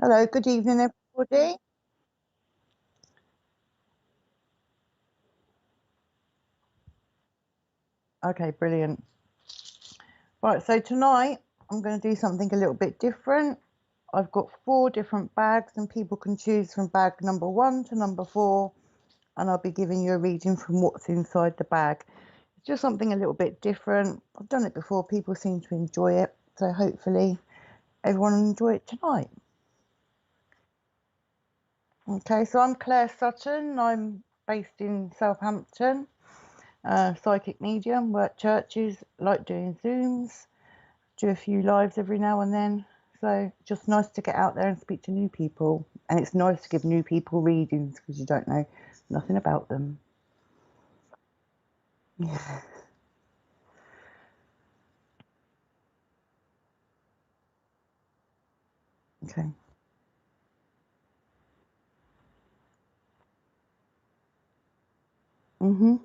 Hello, good evening, everybody. Okay, brilliant. Right, so tonight I'm going to do something a little bit different. I've got 4 different bags, and people can choose from bag number 1 to number 4, and I'll be giving you a reading from what's inside the bag. It's just something a little bit different. I've done it before, people seem to enjoy it, so hopefully everyone will enjoy it tonight. Okay, so I'm Claire Sutton. I'm based in Southampton. Psychic medium, work churches, like doing Zooms, do a few lives every now and then. So just nice to get out there and speak to new people. And it's nice to give new people readings because you don't know nothing about them. Yeah. Okay. Mhm.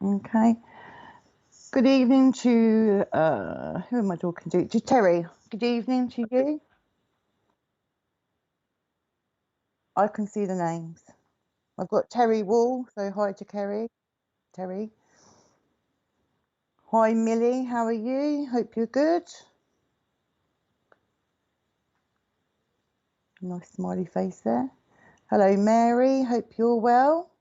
Okay. Good evening to who am I talking to? To Terry. Good evening to you. I can see the names. I've got Terry Wall, so hi to Terry. Hi Millie, how are you? Hope you're good. Nice smiley face there. Hello Mary, hope you're well.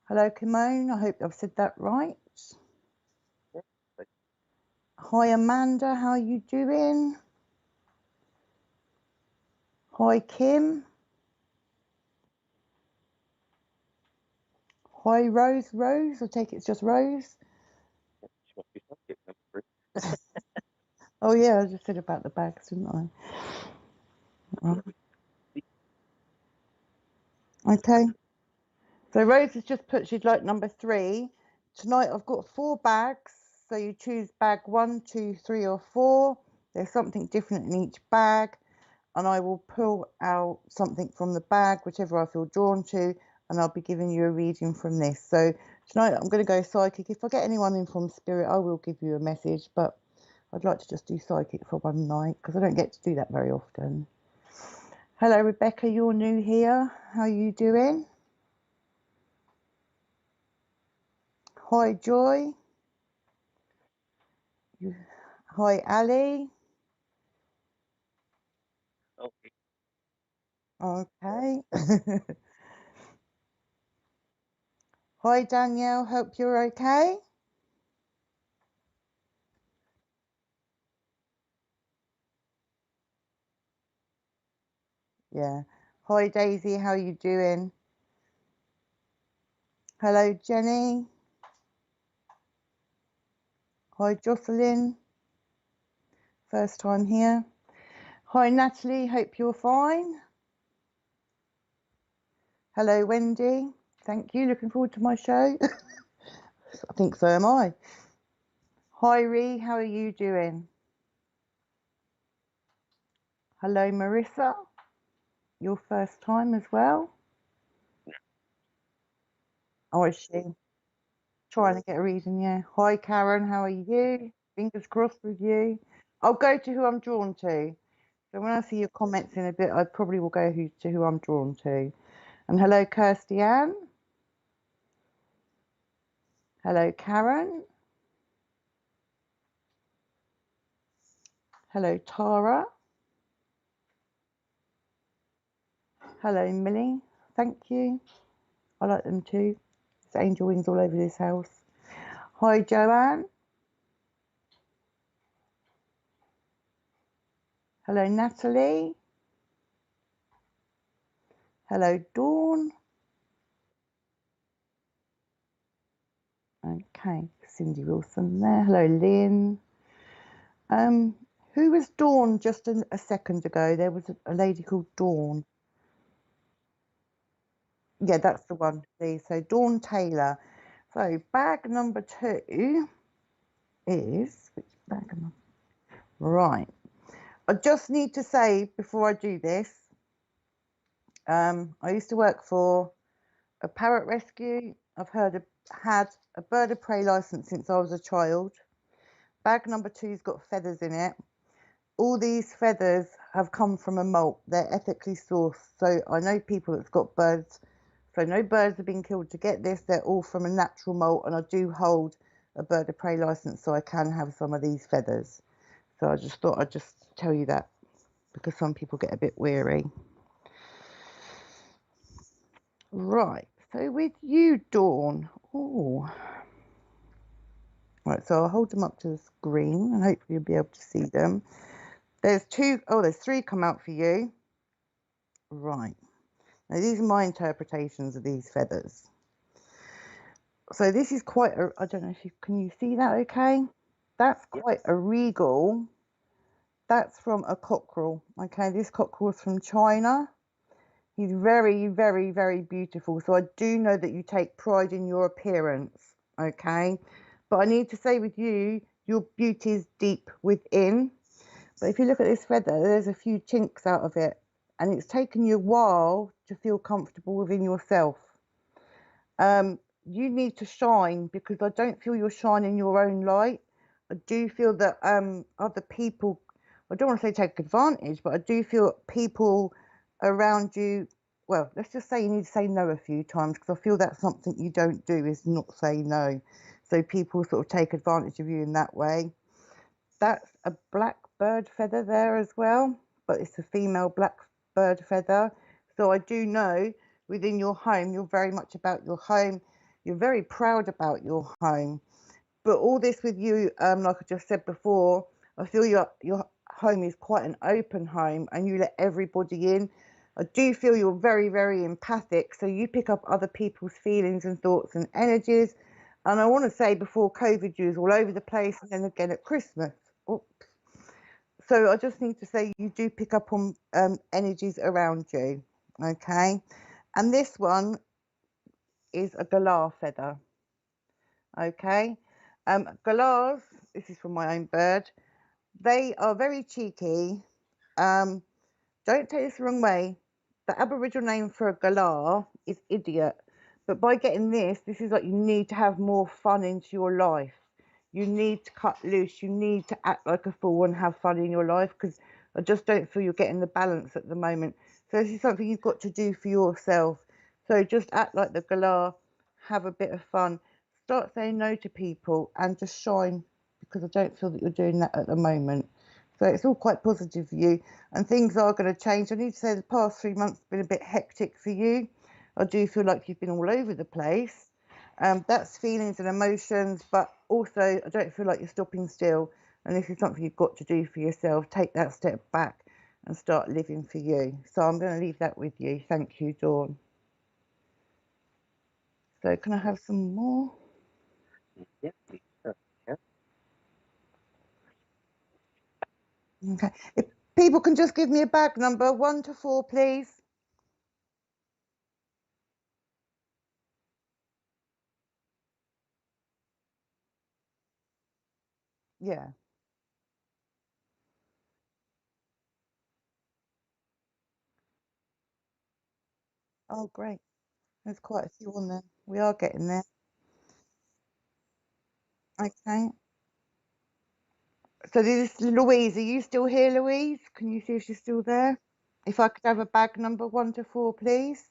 Hello Kimone, I hope I've said that right. Hi Amanda, how are you doing? Hi Kim. Hi Rose, I take it's just Rose. Oh yeah, I just said about the bags, didn't I? Okay. So Rose has just put she'd like number 3. Tonight I've got 4 bags, so you choose bag 1, 2, 3 or 4. There's something different in each bag, and I will pull out something from the bag, whichever I feel drawn to, and I'll be giving you a reading from this. So tonight I'm going to go psychic. If I get anyone in from spirit, I will give you a message, but I'd like to just do psychic for one night because I don't get to do that very often. Hello Rebecca, you're new here. How are you doing? Hi Joy. Hi Ali. Okay. Hi Danielle, hope you're okay. Yeah. Hi Daisy, how are you doing? Hello Jenny. Hi Jocelyn. First time here. Hi Natalie, hope you're fine. Hello Wendy. Thank you. Looking forward to my show. I think so am I. Hi Ree, how are you doing? Hello Marissa. Your first time as well? Oh, is she? Trying to get a reading, yeah. Hi Karen, how are you? Fingers crossed with you. I'll go to who I'm drawn to. So when I see your comments in a bit, I probably will go to who I'm drawn to. And hello Kirsty Ann. Hello Karen. Hello Tara. Hello Millie. Thank you. I like them too. There's angel wings all over this house. Hi Joanne. Hello Natalie. Hello Dawn. Okay, Cindy Wilson there. Hello Lynn. Um, who was Dawn just a second ago? There was a lady called Dawn. Yeah, that's the one. See, so Dawn Taylor. So bag number 2 is which bag am I? Right. I just need to say before I do this, I used to work for a parrot rescue. I've heard had a bird of prey license since I was a child. Bag number 2's got feathers in it. All these feathers have come from a molt. They're ethically sourced. So I know people that's got birds. So no birds have been killed to get this. They're all from a natural molt, and I do hold a bird of prey license, so I can have some of these feathers. So I just thought I'd just tell you that, because some people get a bit weary. Right, so with you, Dawn. Oh, right, so I'll hold them up to the screen and hopefully you'll be able to see them. There's there's 3 come out for you. Right, now these are my interpretations of these feathers. So this is quite a, I don't know if can you see that okay? That's quite a regal. That's from a cockerel. Okay, this cockerel is from China. He's very, very, very beautiful. So I do know that you take pride in your appearance. Okay, but I need to say with you, your beauty is deep within. But if you look at this feather, there's a few chinks out of it, and it's taken you a while to feel comfortable within yourself. You need to shine, because I don't feel you're shining your own light. I do feel that other people, I don't want to say take advantage, but I do feel people around you, well, let's just say you need to say no a few times, because I feel that's something you don't do, is not say no. So people sort of take advantage of you in that way. That's a black bird feather there as well, but it's a female black bird feather. So I do know within your home, you're very much about your home. You're very proud about your home. But all this with you, like I just said before, I feel your home is quite an open home and you let everybody in. I do feel you're very, very empathic. So you pick up other people's feelings and thoughts and energies. And I want to say before COVID, you was all over the place, and then again at Christmas. Oops. So I just need to say you do pick up on energies around you. Okay. And this one is a galah feather. Okay. Galahs, this is from my own bird. They are very cheeky. Don't take this the wrong way. The Aboriginal name for a galah is idiot. But by getting this is like you need to have more fun into your life. You need to cut loose. You need to act like a fool and have fun in your life, because I just don't feel you're getting the balance at the moment. So this is something you've got to do for yourself. So just act like the galah, have a bit of fun, start saying no to people, and just shine, because I don't feel that you're doing that at the moment. So it's all quite positive for you, and things are going to change. I need to say the past 3 months have been a bit hectic for you. I do feel like you've been all over the place. That's feelings and emotions, but also I don't feel like you're stopping still. And this is something you've got to do for yourself. Take that step back and start living for you. So I'm going to leave that with you. Thank you, Dawn. So can I have some more? Yeah, sure. Yeah. Okay. If people can just give me a bag number 1 to 4, please. Yeah. Oh, great. There's quite a few on there. We are getting there. Okay. So this is Louise. Are you still here, Louise? Can you see if she's still there? If I could have a bag number 1 to 4, please.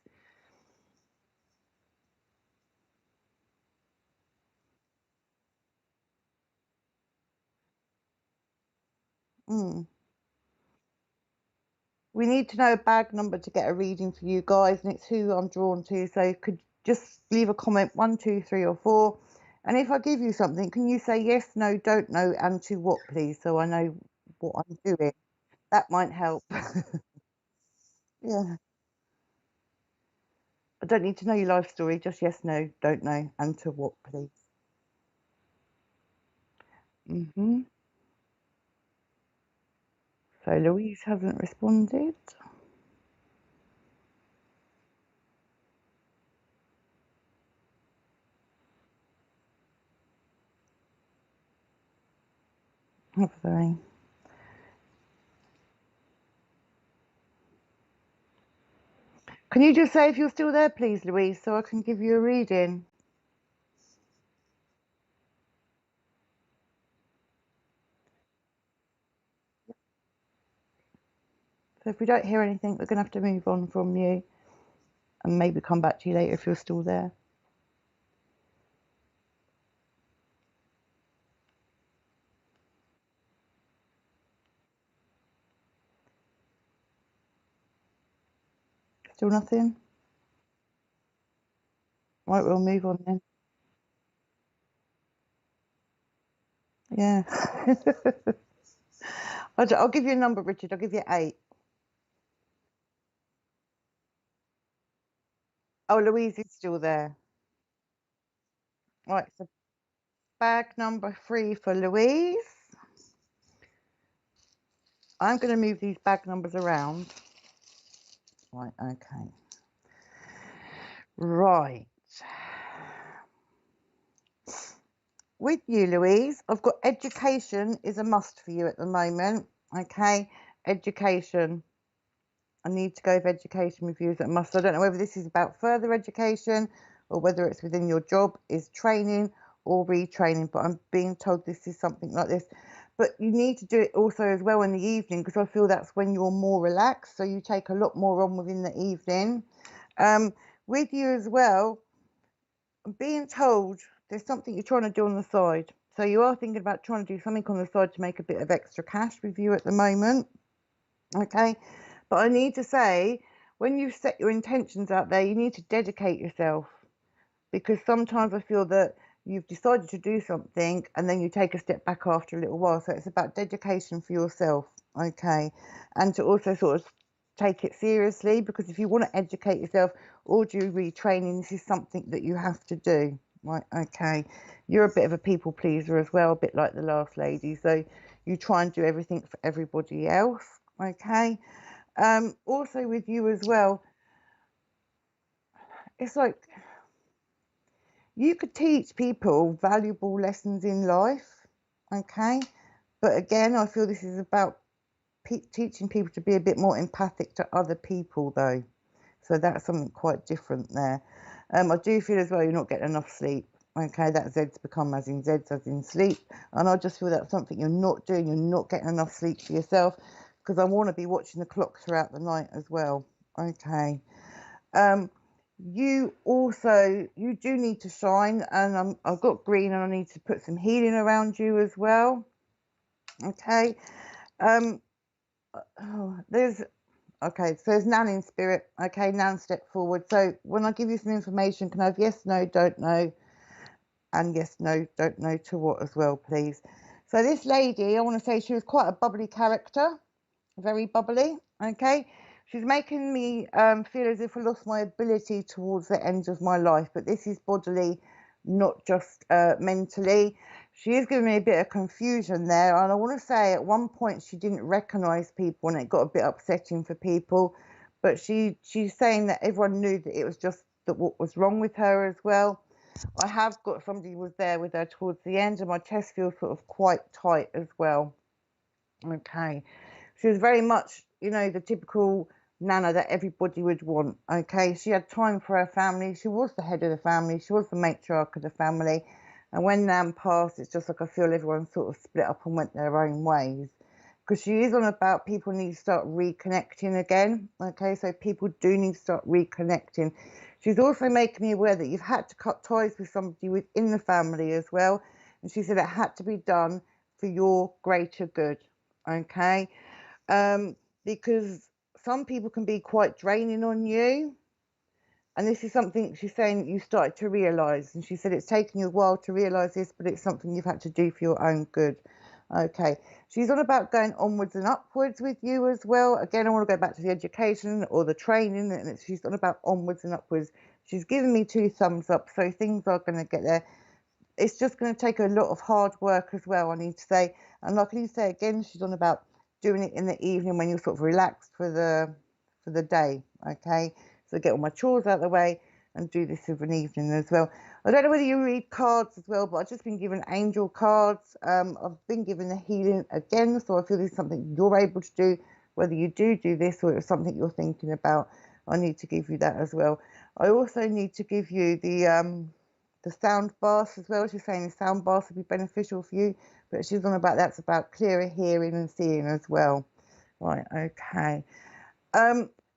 Mm. We need to know a bag number to get a reading for you guys, and it's who I'm drawn to. So could just leave a comment 1, 2, 3, or 4. And if I give you something, can you say yes, no, don't know, and to what, please, so I know what I'm doing? That might help. Yeah. I don't need to know your life story, just yes, no, don't know, and to what, please. Hmm. So Louise hasn't responded. Have they? Can you just say if you're still there, please, Louise, so I can give you a reading? if we don't hear anything, we're going to have to move on from you and maybe come back to you later if you're still there. Still nothing? Right, we'll move on then. Yeah. I'll give you a number, Richard. I'll give you 8. Oh, Louise is still there. Right, so bag number 3 for Louise. I'm going to move these bag numbers around. Right, okay. Right. With you, Louise, I've got education is a must for you at the moment. Okay, education. I need to go with education with you as a must. I don't know whether this is about further education or whether it's within your job, is training or retraining, but I'm being told this is something like this. But you need to do it also as well in the evening, because I feel that's when you're more relaxed, so you take a lot more on within the evening. With you as well, I'm being told there's something you're trying to do on the side. So you are thinking about trying to do something on the side to make a bit of extra cash with you at the moment. Okay. But I need to say, when you set your intentions out there, you need to dedicate yourself, because sometimes I feel that you've decided to do something and then you take a step back after a little while. So it's about dedication for yourself. Okay. And to also sort of take it seriously, because if you want to educate yourself or do retraining, this is something that you have to do. Right, okay. You're a bit of a people pleaser as well, a bit like the last lady. So you try and do everything for everybody else. Okay. Also with you as well, it's like you could teach people valuable lessons in life. Okay. But again, I feel this is about teaching people to be a bit more empathic to other people, though. So that's something quite different there. I do feel as well you're not getting enough sleep. Okay, that Z's become as in Z's as in sleep. And I just feel that's something you're not doing. You're not getting enough sleep for yourself, because I want to be watching the clock throughout the night as well. Okay. You also, you do need to shine, and I've got green and I need to put some healing around you as well. Okay. There's Okay, so there's Nan in spirit. Okay, Nan, step forward. So when I give you some information, can I have yes, no, don't know, and yes, no, don't know to what as well, please? So this lady, I want to say she was quite a bubbly character, very bubbly. Okay, she's making me feel as if I lost my ability towards the end of my life, but this is bodily, not just mentally. She is giving me a bit of confusion there, and I want to say at one point she didn't recognise people, and it got a bit upsetting for people. But she's saying that everyone knew that it was just that what was wrong with her as well. I have got somebody who was there with her towards the end, and my chest feels sort of quite tight as well. Okay. She was very much, the typical nana that everybody would want. Okay. She had time for her family. She was the head of the family. She was the matriarch of the family. And when Nan passed, it's just like I feel everyone sort of split up and went their own ways. Because she is on about people need to start reconnecting again. Okay. So people do need to start reconnecting. She's also making me aware that you've had to cut ties with somebody within the family as well. And she said it had to be done for your greater good. Okay. Because some people can be quite draining on you. And this is something she's saying you started to realise. And she said it's taken you a while to realise this, but it's something you've had to do for your own good. Okay. She's on about going onwards and upwards with you as well. Again, I want to go back to the education or the training. And she's on about onwards and upwards. She's given me 2 thumbs up. So things are going to get there. It's just going to take a lot of hard work as well, I need to say. And like I say again, she's on about doing it in the evening when you're sort of relaxed for the day. Okay, so get all my chores out of the way and do this of an evening as well. I don't know whether you read cards as well, but I've just been given angel cards. I've been given the healing again, so I feel this is something you're able to do, whether you do this or it's something you're thinking about. I need to give you that as well. I also need to give you the sound baths as well. She's saying the sound baths would be beneficial for you, but she's on about that's about clearer hearing and seeing as well. Right, okay.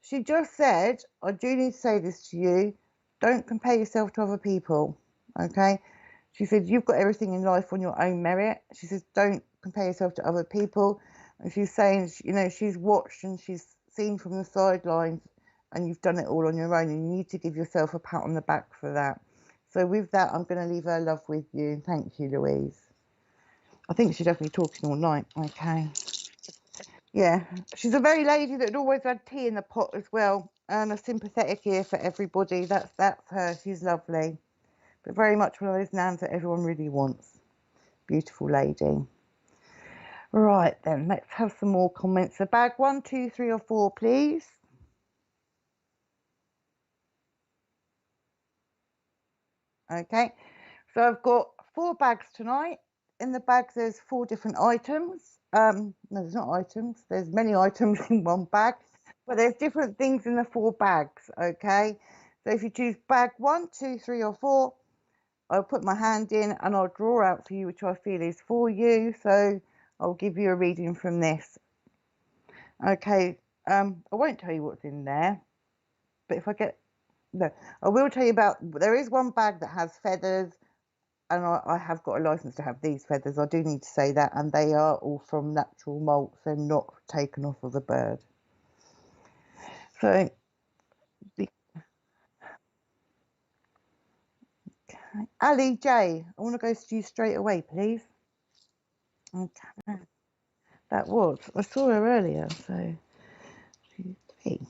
She just said, I do need to say this to you, don't compare yourself to other people, okay? She said, you've got everything in life on your own merit. She says, don't compare yourself to other people. And she's saying, you know, she's watched and she's seen from the sidelines and you've done it all on your own and you need to give yourself a pat on the back for that. So with that, I'm going to leave her love with you. Thank you, Louise. I think she's definitely talking all night, okay? Yeah, she's a very lady that always had tea in the pot as well, and a sympathetic ear for everybody. That's her. She's lovely, but very much one of those nans that everyone really wants. Beautiful lady. Right then, let's have some more comments. So bag 1, 2, 3, or 4, please. Okay, so I've got 4 bags tonight. In the bags, there's 4 different items. No, there's not items. There's many items in one bag, but there's different things in the 4 bags. Okay, so if you choose bag 1, 2, 3, or 4, I'll put my hand in and I'll draw out for you which I feel is for you. So I'll give you a reading from this. Okay, I won't tell you what's in there, but if I get no, I will tell you about. There is one bag that has feathers. And I have got a license to have these feathers. I do need to say that, and they are all from natural molts. They're not taken off of the bird. So, Ali J, I want to go to you straight away, please. Okay, that was. I saw her earlier. So, 2, 3.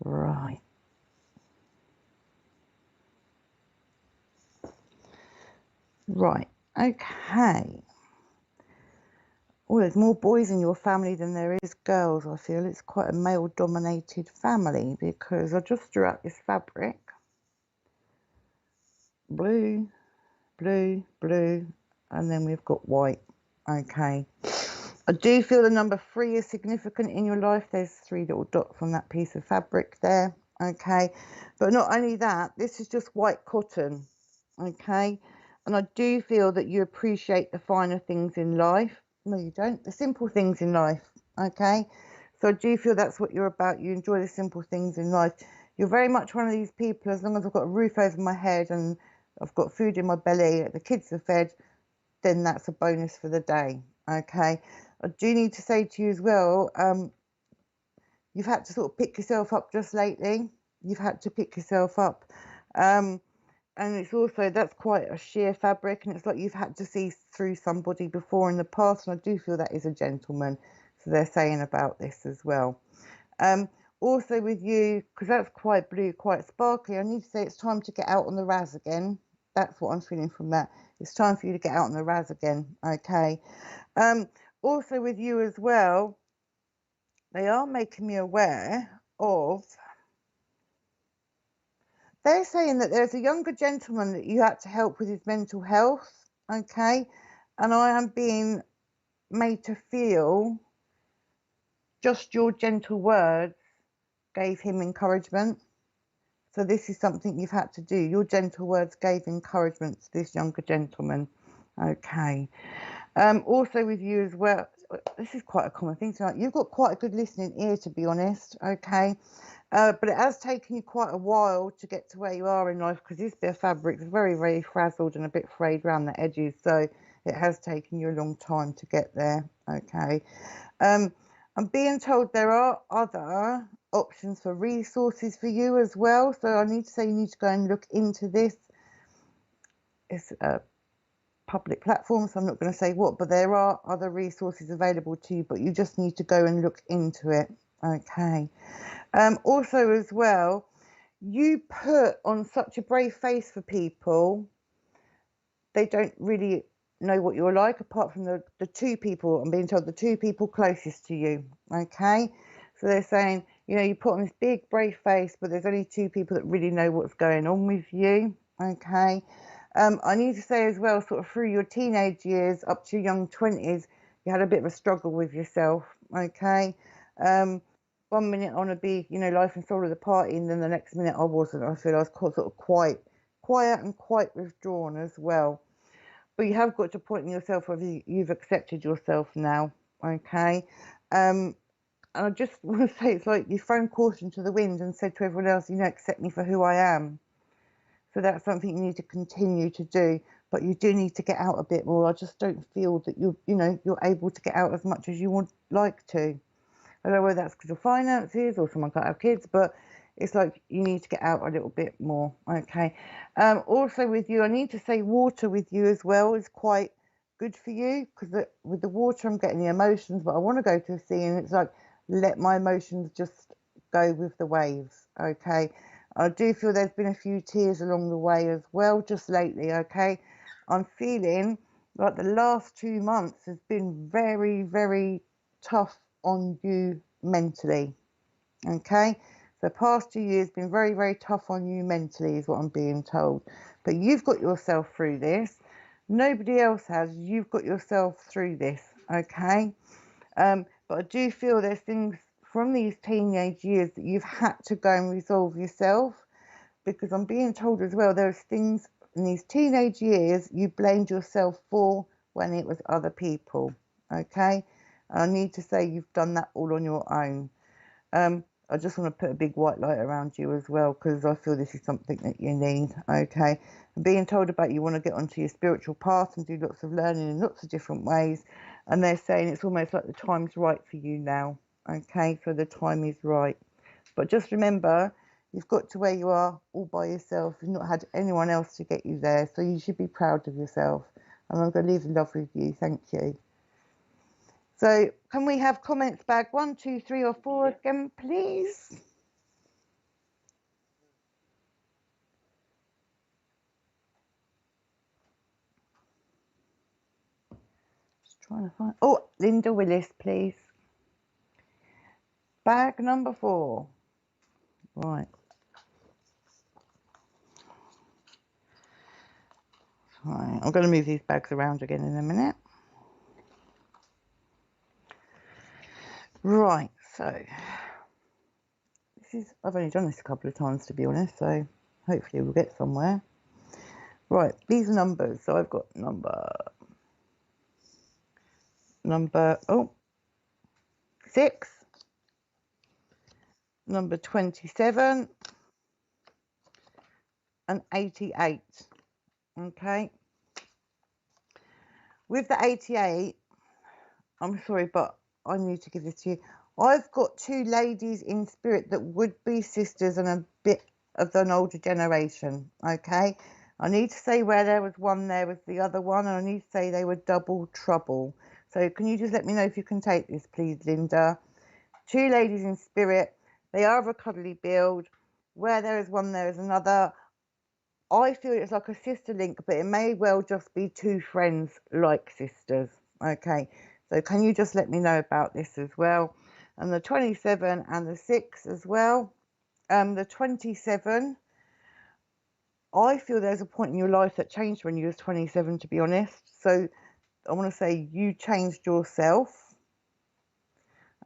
Right. Right. Okay. Well, there's more boys in your family than there is girls, I feel. It's quite a male-dominated family because I just drew out this fabric. Blue, blue, blue, and then we've got white. Okay. I do feel the number 3 is significant in your life. There's 3 little dots on that piece of fabric there. Okay. But not only that, this is just white cotton. Okay. And I do feel that you appreciate the finer things in life. No, you don't. The simple things in life. Okay. So I do feel that's what you're about. You enjoy the simple things in life. You're very much one of these people, as long as I've got a roof over my head and I've got food in my belly, the kids are fed, then that's a bonus for the day. Okay. I do need to say to you as well, you've had to sort of pick yourself up just lately. You've had to pick yourself up. And it's also, that's quite a sheer fabric, and it's like you've had to see through somebody before in the past, and I do feel that is a gentleman. So they're saying about this as well. Also with you, because that's quite blue, quite sparkly, I need to say it's time to get out on the raz again. That's what I'm feeling from that. It's time for you to get out on the raz again, okay? Also with you as well, they are making me aware of, they're saying that there's a younger gentleman that you had to help with his mental health, okay? And I am being made to feel just your gentle words gave him encouragement. So this is something you've had to do. Your gentle words gave encouragement to this younger gentleman. Okay. Also with you as well, this is quite a common thing tonight. You've got quite a good listening ear, to be honest. Okay. But it has taken you quite a while to get to where you are in life, because this bit of fabric is very, very frazzled and a bit frayed around the edges. So it has taken you a long time to get there. Okay. I'm being told there are other options for resources for you as well. So I need to say you need to go and look into this. It's a public platform, so I'm not going to say what, but there are other resources available to you, but you just need to go and look into it. Okay. Also as well, you put on such a brave face for people. They don't really know what you're like, apart from the 2 people, I'm being told, the 2 people closest to you. Okay. So they're saying, you know, you put on this big brave face, but there's only 2 people that really know what's going on with you. Okay. I need to say as well, sort of through your teenage years up to your young 20s, you had a bit of a struggle with yourself. Okay. 1 minute I want to be, you know, life and soul of the party, and then the next minute I wasn't. I feel I was sort of quiet and quite withdrawn as well. But you have got to point in yourself whether you've accepted yourself now. Okay. And I just want to say, it's like you've thrown caution to the wind and said to everyone else, you know, accept me for who I am. So that's something you need to continue to do, but you do need to get out a bit more. I just don't feel that you're able to get out as much as you would like to. I don't know whether that's because of finances or someone can't have kids, but it's like you need to get out a little bit more. Okay. Also with you, I need to say water with you as well is quite good for you, because with the water I'm getting the emotions, but I want to go to the sea, and it's like let my emotions just go with the waves. Okay. I do feel there's been a few tears along the way as well, just lately. Okay. I'm feeling like the last 2 months has been very, very tough on you mentally. Okay. The past 2 years been very, very tough on you mentally, is what I'm being told. But you've got yourself through this. Nobody else has. You've got yourself through this. Okay. But I do feel there's things from these teenage years that you've had to go and resolve yourself, because I'm being told as well there's things in these teenage years you blamed yourself for when it was other people. Okay. And I need to say you've done that all on your own. I just want to put a big white light around you as well, because I feel this is something that you need. Okay. And being told about you want to get onto your spiritual path and do lots of learning in lots of different ways. And they're saying it's almost like the time's right for you now. Okay. So the time is right. But just remember, you've got to where you are all by yourself. You've not had anyone else to get you there. So you should be proud of yourself. And I'm going to leave the love with you. Thank you. So can we have comments bag 1, 2, 3 or 4 again, please? Just trying to find. Oh, Linda Willis, please. Bag number 4. Right. Right. I'm going to move these bags around again in a minute. Right. So I've only done this a couple of times, to be honest. So hopefully we'll get somewhere. Right. These are numbers. So I've got number 6, number 27, and 88. Okay. With the 88, I'm sorry, but I need to give this to you. I've got 2 ladies in spirit that would be sisters and a bit of an older generation. Okay. I need to say where there was one, there was the other one, and I need to say they were double trouble. So can you just let me know if you can take this, please, Linda? 2 ladies in spirit. They are of a cuddly build. Where there is one, there is another. I feel it's like a sister link, but it may well just be 2 friends like sisters. Okay, so can you just let me know about this as well? And the 27 and the 6 as well. The 27, I feel there's a point in your life that changed when you was 27, to be honest. So I want to say you changed yourself.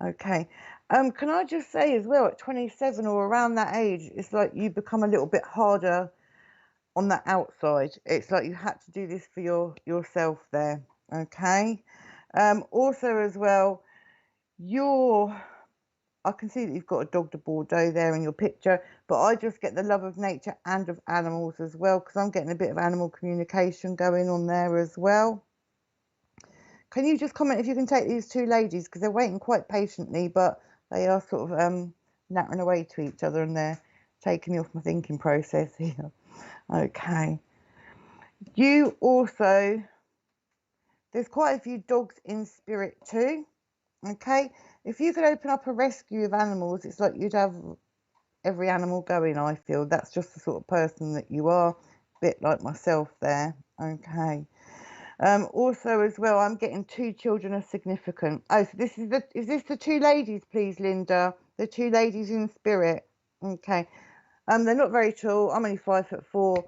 Okay. Can I just say as well, at 27 or around that age, it's like you become a little bit harder on the outside. It's like you had to do this for yourself there. Okay. Also as well, I can see that you've got a dog de Bordeaux there in your picture, but I just get the love of nature and of animals as well, because I'm getting a bit of animal communication going on there as well. Can you just comment if you can take these 2 ladies, because they're waiting quite patiently, but they are sort of nattering away to each other, and they're taking me off my thinking process here. Okay. You also, there's quite a few dogs in spirit too. Okay. If you could open up a rescue of animals, it's like you'd have every animal going, I feel. That's just the sort of person that you are, a bit like myself there. Okay. Also as well, I'm getting 2 children are significant. Oh, so is this the 2 ladies, please, Linda? The 2 ladies in spirit. Okay. They're not very tall. I'm only 5'4".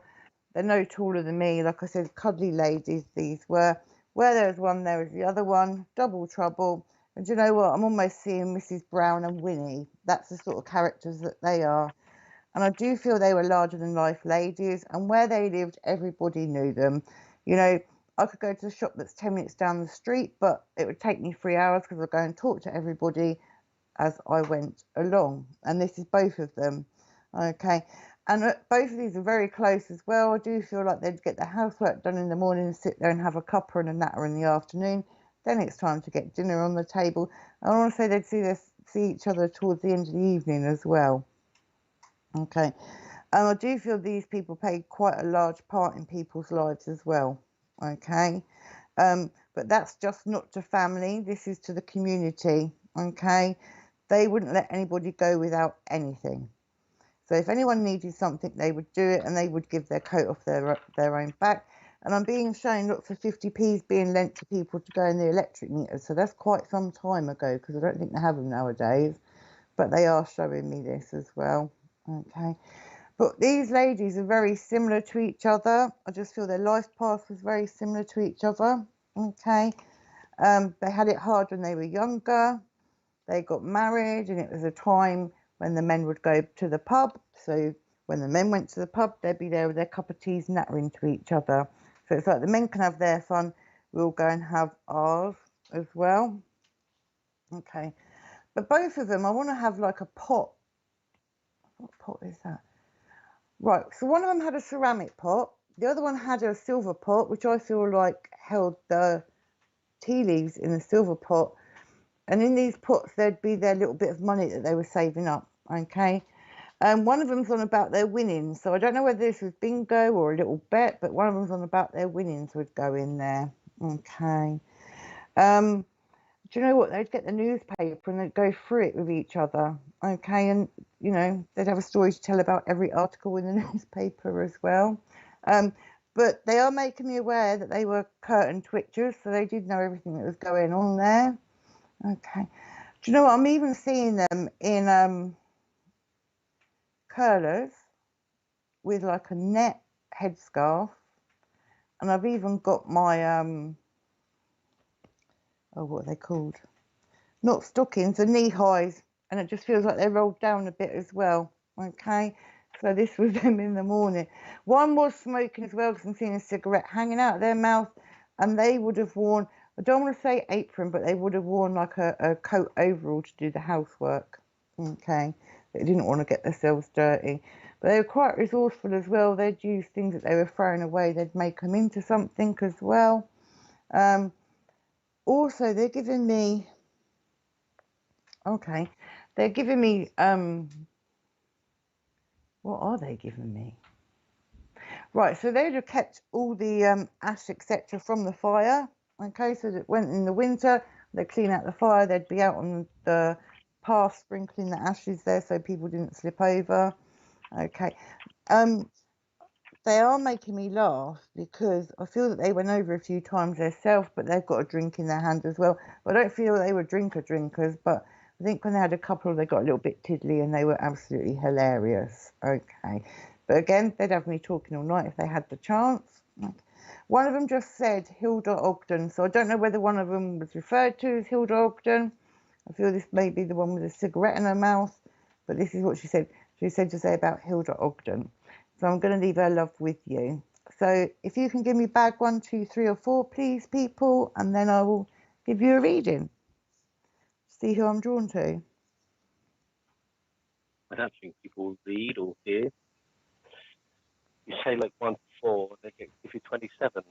They're no taller than me. Like I said, cuddly ladies these were. Where there is one, there is the other one. Double trouble. And do you know what? I'm almost seeing Mrs. Brown and Winnie. That's the sort of characters that they are. And I do feel they were larger than life ladies. And where they lived, everybody knew them. You know, I could go to the shop that's 10 minutes down the street, but it would take me 3 hours because I'd go and talk to everybody. as I went along. And this is both of them. Okay. And both of these are very close as well. I do feel like they'd get the housework done in the morning and sit there and have a cuppa and a natter in the afternoon. Then it's time to get dinner on the table. I want to say they'd see each other towards the end of the evening as well. Okay. And I do feel these people play quite a large part in people's lives as well. Okay. But that's just not to family. This is to the community. Okay. They wouldn't let anybody go without anything. So if anyone needed something, they would do it, and they would give their coat off their own back. And I'm being shown lots of 50p's being lent to people to go in the electric meters. So that's quite some time ago, because I don't think they have them nowadays. But they are showing me this as well. Okay. But these ladies are very similar to each other. I just feel their life path was very similar to each other. Okay. They had it hard when they were younger. They got married, and it was a time when the men would go to the pub. So when the men went to the pub, they'd be there with their cup of teas nattering to each other. So it's like the men can have their fun, we'll go and have ours as well. Okay. But both of them, I want to have like a pot. What pot is that? Right, so one of them had a ceramic pot. The other one had a silver pot, which I feel like held the tea leaves in the silver pot. And in these pots, there'd be their little bit of money that they were saving up. Okay. One of them's on about their winnings. So I don't know whether this was bingo or a little bet, but one of them's on about their winnings would go in there. Okay. Do you know what? They'd get the newspaper and they'd go through it with each other. Okay. And, you know, they'd have a story to tell about every article in the newspaper as well. But they are making me aware that they were curtain twitchers. So they did know everything that was going on there. Okay. Do you know what? I'm even seeing them in curlers with like a net headscarf, and I've even got my oh, what are they called? Not stockings, the knee highs, and it just feels like they're rolled down a bit as well. Okay, so this was them in the morning. One was smoking as well, because I'm seeing a cigarette hanging out of their mouth, and they would have worn, I don't want to say apron, but they would have worn like a coat overall to do the housework. Okay, they didn't want to get themselves dirty. But they were quite resourceful as well. They'd use things that they were throwing away, they'd make them into something as well. Also, they're giving me, okay, they're giving me, what are they giving me? Right, so they'd have kept all the ash, etc., from the fire. Okay, so that when in the winter, they'd clean out the fire, they'd be out on the path sprinkling the ashes there so people didn't slip over. Okay. They are making me laugh because I feel that they went over a few times themselves, but they've got a drink in their hand as well. I don't feel they were drinkers, but I think when they had a couple, they got a little bit tiddly and they were absolutely hilarious. Okay. But again, they'd have me talking all night if they had the chance. One of them just said Hilda Ogden, so I don't know whether one of them was referred to as Hilda Ogden. I feel this may be the one with a cigarette in her mouth, but this is what she said. She said to say about Hilda Ogden. So I'm going to leave her love with you. So if you can give me bag 1, 2, 3 or 4, please, people, and then I will give you a reading. See who I'm drawn to. I don't think people read or hear. You say like 1 to 4, they give you 27.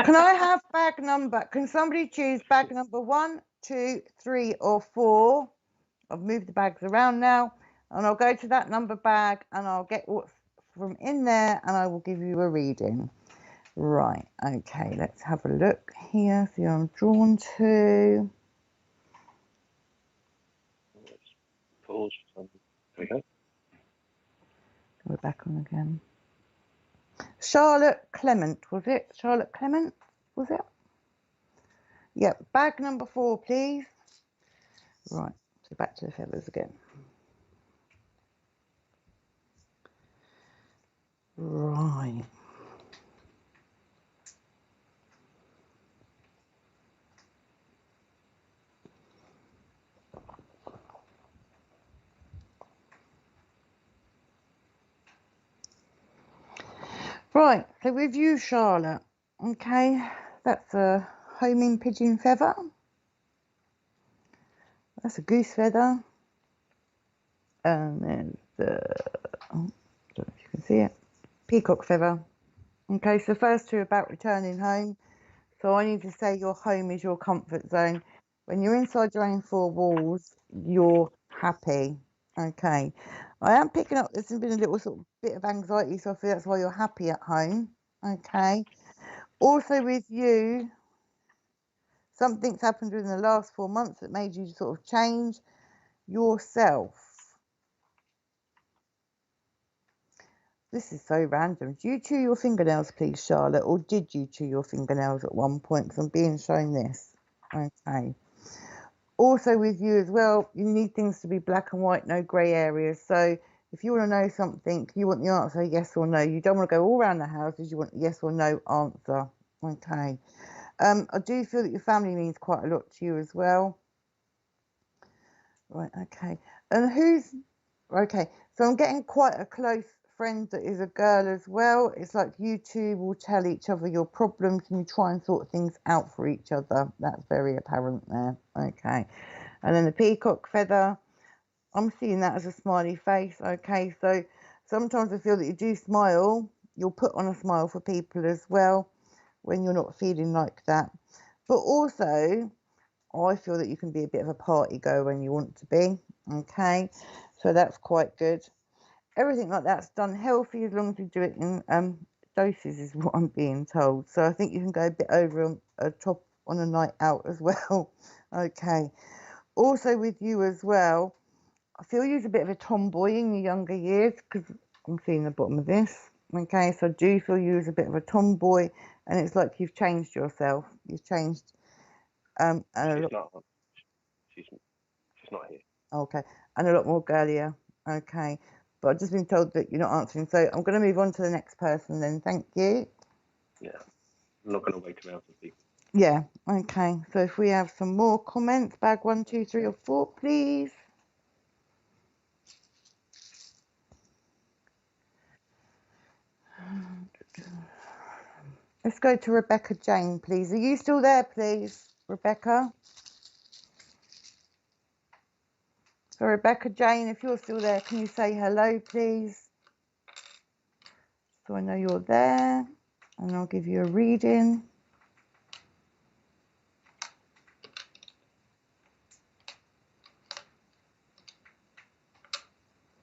Can I have bag number? Can somebody choose bag number 1, 2, 3 or 4? I've moved the bags around now, and I'll go to that number bag and I'll get what's from in there and I will give you a reading. Right, okay, let's have a look here, see who I'm drawn to. Pause. There we go. We're back on again. Charlotte Clement, was it? Charlotte Clement, was it? Yep, bag number 4, please. Right, so back to the feathers again. Right. Right, so with you, Charlotte, okay, that's a homing pigeon feather. That's a goose feather. And there's the, oh, I don't know if you can see it, peacock feather. Okay, so the first two are about returning home. So I need to say your home is your comfort zone. When you're inside your own four walls, you're happy. Okay. I am picking up, there's been a little sort of bit of anxiety, so I feel that's why you're happy at home. Okay. Also with you, something's happened within the last 4 months that made you sort of change yourself. This is so random. Do you chew your fingernails, please, Charlotte? Or did you chew your fingernails at one point? Because I'm being shown this. Okay. Also with you as well, you need things to be black and white, no grey areas. So if you want to know something, you want the answer yes or no. You don't want to go all around the houses. You want a yes or no answer. Okay. I do feel that your family means quite a lot to you as well. Right, okay. And who's, okay, so I'm getting quite a close friend that is a girl as well. It's like you two will tell each other your problems and you try and sort things out for each other. That's very apparent there. Okay. And then the peacock feather, I'm seeing that as a smiley face. Okay, so sometimes I feel that you do smile. You'll put on a smile for people as well when you're not feeling like that. But also, I feel that you can be a bit of a party goer when you want to be. Okay, so that's quite good. Everything like that's done healthy as long as you do it in doses, is what I'm being told. So I think you can go a bit over on a top on a night out as well. Okay. Also with you as well, I feel you're a bit of a tomboy in your younger years because I'm seeing the bottom of this. Okay, so I do feel you as a bit of a tomboy, and it's like you've changed yourself. You've changed. And she's not. She's not here. Okay, and a lot more girlier. Okay, but I've just been told that you're not answering, so I'm going to move on to the next person then. Thank you. Yeah, I'm not going to wait around for people. Yeah, okay. So if we have some more comments, bag 1, 2, 3, or 4, please. Let's go to Rebecca Jane, please. Are you still there, please, Rebecca? So Rebecca Jane, if you're still there, can you say hello, please? So I know you're there, and I'll give you a reading.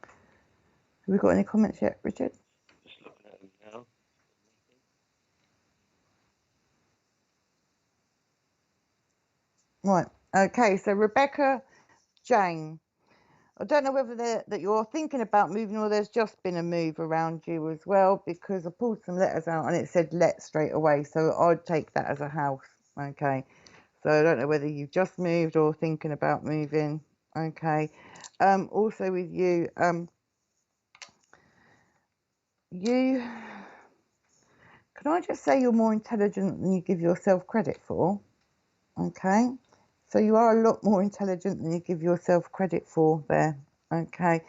Have we got any comments yet, Richard? Just looking at him now. Right, okay, so Rebecca Jane, I don't know whether that you're thinking about moving or there's just been a move around you as well, because I pulled some letters out and it said let straight away, so I'd take that as a house. Okay, so I don't know whether you've just moved or thinking about moving. Okay, also with you, you, can I just say you're more intelligent than you give yourself credit for? Okay, so you are a lot more intelligent than you give yourself credit for there. Okay,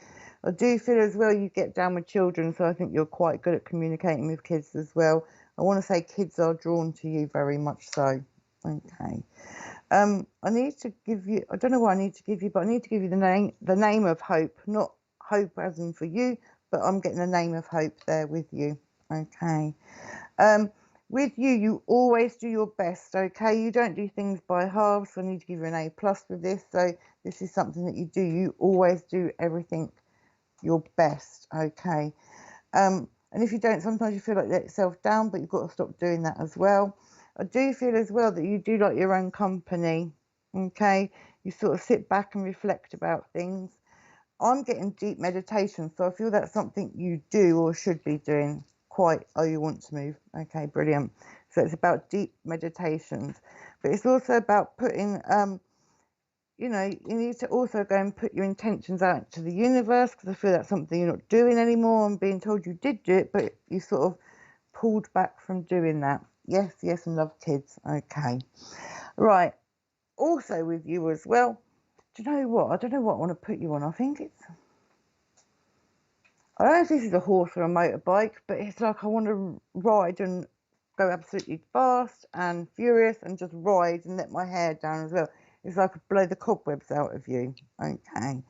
I do feel as well you get down with children, so I think you're quite good at communicating with kids as well. I want to say kids are drawn to you very much so. Okay, I need to give you, I don't know what I need to give you, but I need to give you the name of Hope, not Hope as in for you, but I'm getting the name of Hope there with you. Okay. With you, you always do your best, okay? You don't do things by halves, so I need to give you an A+ with this. So this is something that you do. You always do everything your best, okay? And if you don't, sometimes you feel like you let yourself down, but you've got to stop doing that as well. I do feel as well that you do like your own company, okay? You sort of sit back and reflect about things. I'm getting deep meditation, so I feel that's something you do or should be doing. Quite, oh, you want to move. Okay, brilliant. So it's about deep meditations, but it's also about putting, you know, you need to also go and put your intentions out to the universe, because I feel that's something you're not doing anymore. I'm being told you did do it, but you sort of pulled back from doing that. Yes, yes, and love kids. Okay. Right. Also with you as well, do you know what? I don't know what I want to put you on. I think it's, I don't know if this is a horse or a motorbike, but it's like I want to ride and go absolutely fast and furious and just ride and let my hair down as well. It's like I blow the cobwebs out of you. Okay.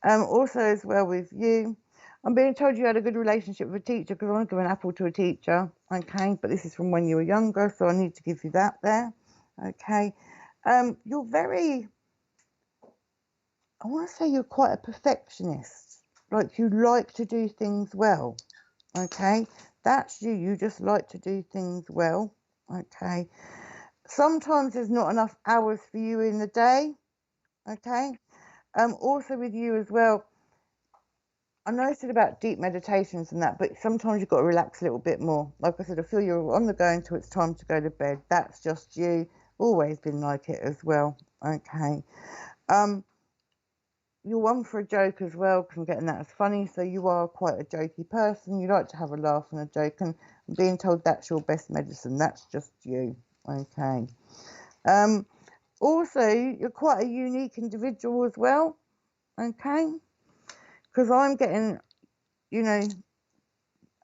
Also, as well with you, I'm being told you had a good relationship with a teacher because I want to give an apple to a teacher. Okay, but this is from when you were younger, so I need to give you that there. Okay. You're very, I want to say you're quite a perfectionist. Like you like to do things well. Okay, that's you. You just like to do things well. Okay. Sometimes there's not enough hours for you in the day. Okay. Also with you as well, I know I said about deep meditations and that, but sometimes you've got to relax a little bit more. Like I said, I feel you're on the go until it's time to go to bed. That's just you. Always been like it as well. Okay. You're one for a joke as well, because I'm getting that as funny. So you are quite a jokey person. You like to have a laugh and a joke, and I'm being told that's your best medicine. That's just you. Okay. Also, you're quite a unique individual as well. Okay. Because I'm getting, you know,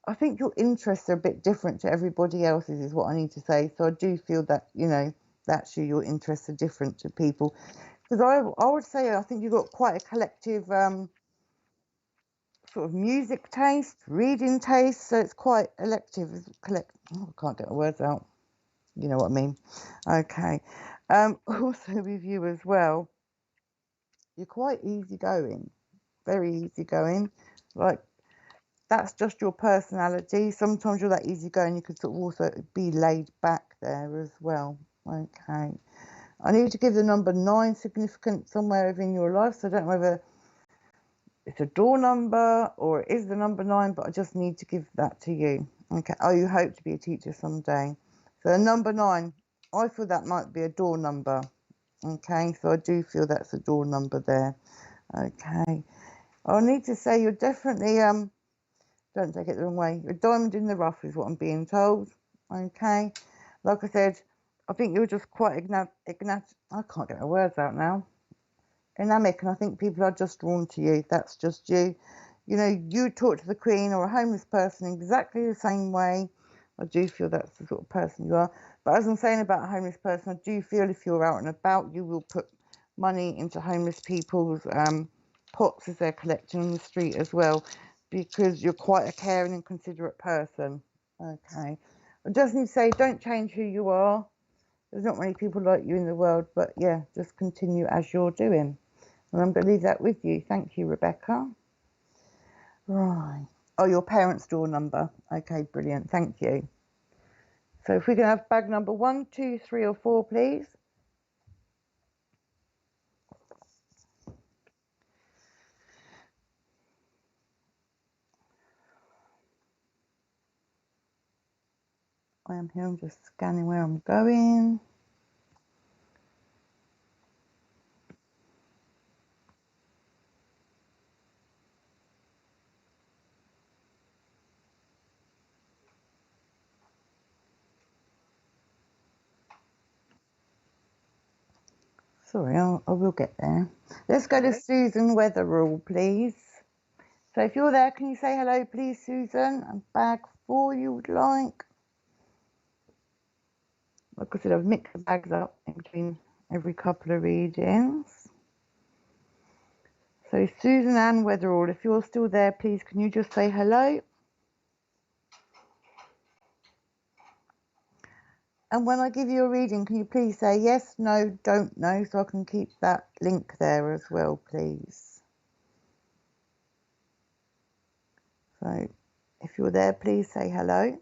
I think your interests are a bit different to everybody else's, is what I need to say. So I do feel that, you know, that's you. Your interests are different to people. Because I would say I think you've got quite a collective sort of music taste, reading taste. So it's quite elective. Oh, I can't get my words out. You know what I mean? Okay. Also with you as well, you're quite easygoing, very easygoing. Like that's just your personality. Sometimes you're that easygoing. You could sort of also be laid back there as well. Okay. I need to give the number 9 significance somewhere within your life. So I don't know whether it's a door number or it is the number 9, but I just need to give that to you. Okay. Oh, you hope to be a teacher someday. So the number 9, I feel that might be a door number. Okay. So I do feel that's a door number there. Okay. I need to say you're definitely don't take it the wrong way. You're a diamond in the rough is what I'm being told. Okay. Like I said, I think you're just quite I can't get my words out now. Dynamic, and I think people are just drawn to you. That's just you. You know, you talk to the Queen or a homeless person exactly the same way. I do feel that's the sort of person you are. But as I'm saying about a homeless person, I do feel if you're out and about, you will put money into homeless people's pots as they're collecting on the street as well, because you're quite a caring and considerate person. Okay. I just need to say, don't change who you are. There's not many people like you in the world, but yeah, just continue as you're doing. And I'm going to leave that with you. Thank you, Rebecca. Right. Oh, your parents' door number. Okay, brilliant. Thank you. So if we can have bag number 1, 2, 3, or 4, please. I am here. I'm just scanning where I'm going. Sorry, I will get there. Let's go to Susan Weatherall, please. So if you're there, can you say hello, please, Susan? And bag 4 you would like. Like I said, I've mixed the bags up in between every couple of readings. So Susan Ann Weatherall, if you're still there, please can you just say hello? And when I give you a reading, can you please say yes, no, don't know, so I can keep that link there as well, please. So if you're there, please say hello.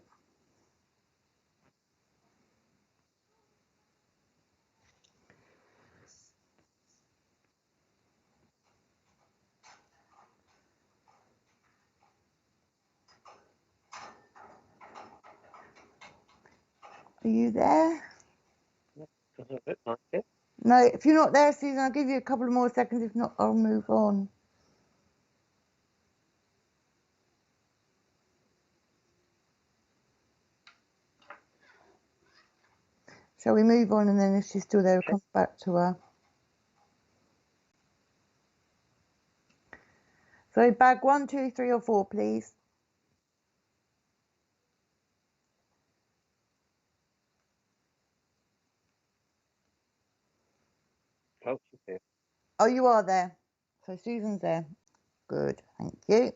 Are you there? Doesn't look like it. No, if you're not there, Susan, I'll give you a couple of more seconds. If not, I'll move on. Shall we move on, and then if she's still there, we'll come back to her. So bag 1, 2, 3, or 4, please. Oh, you are there. So Susan's there. Good, thank you.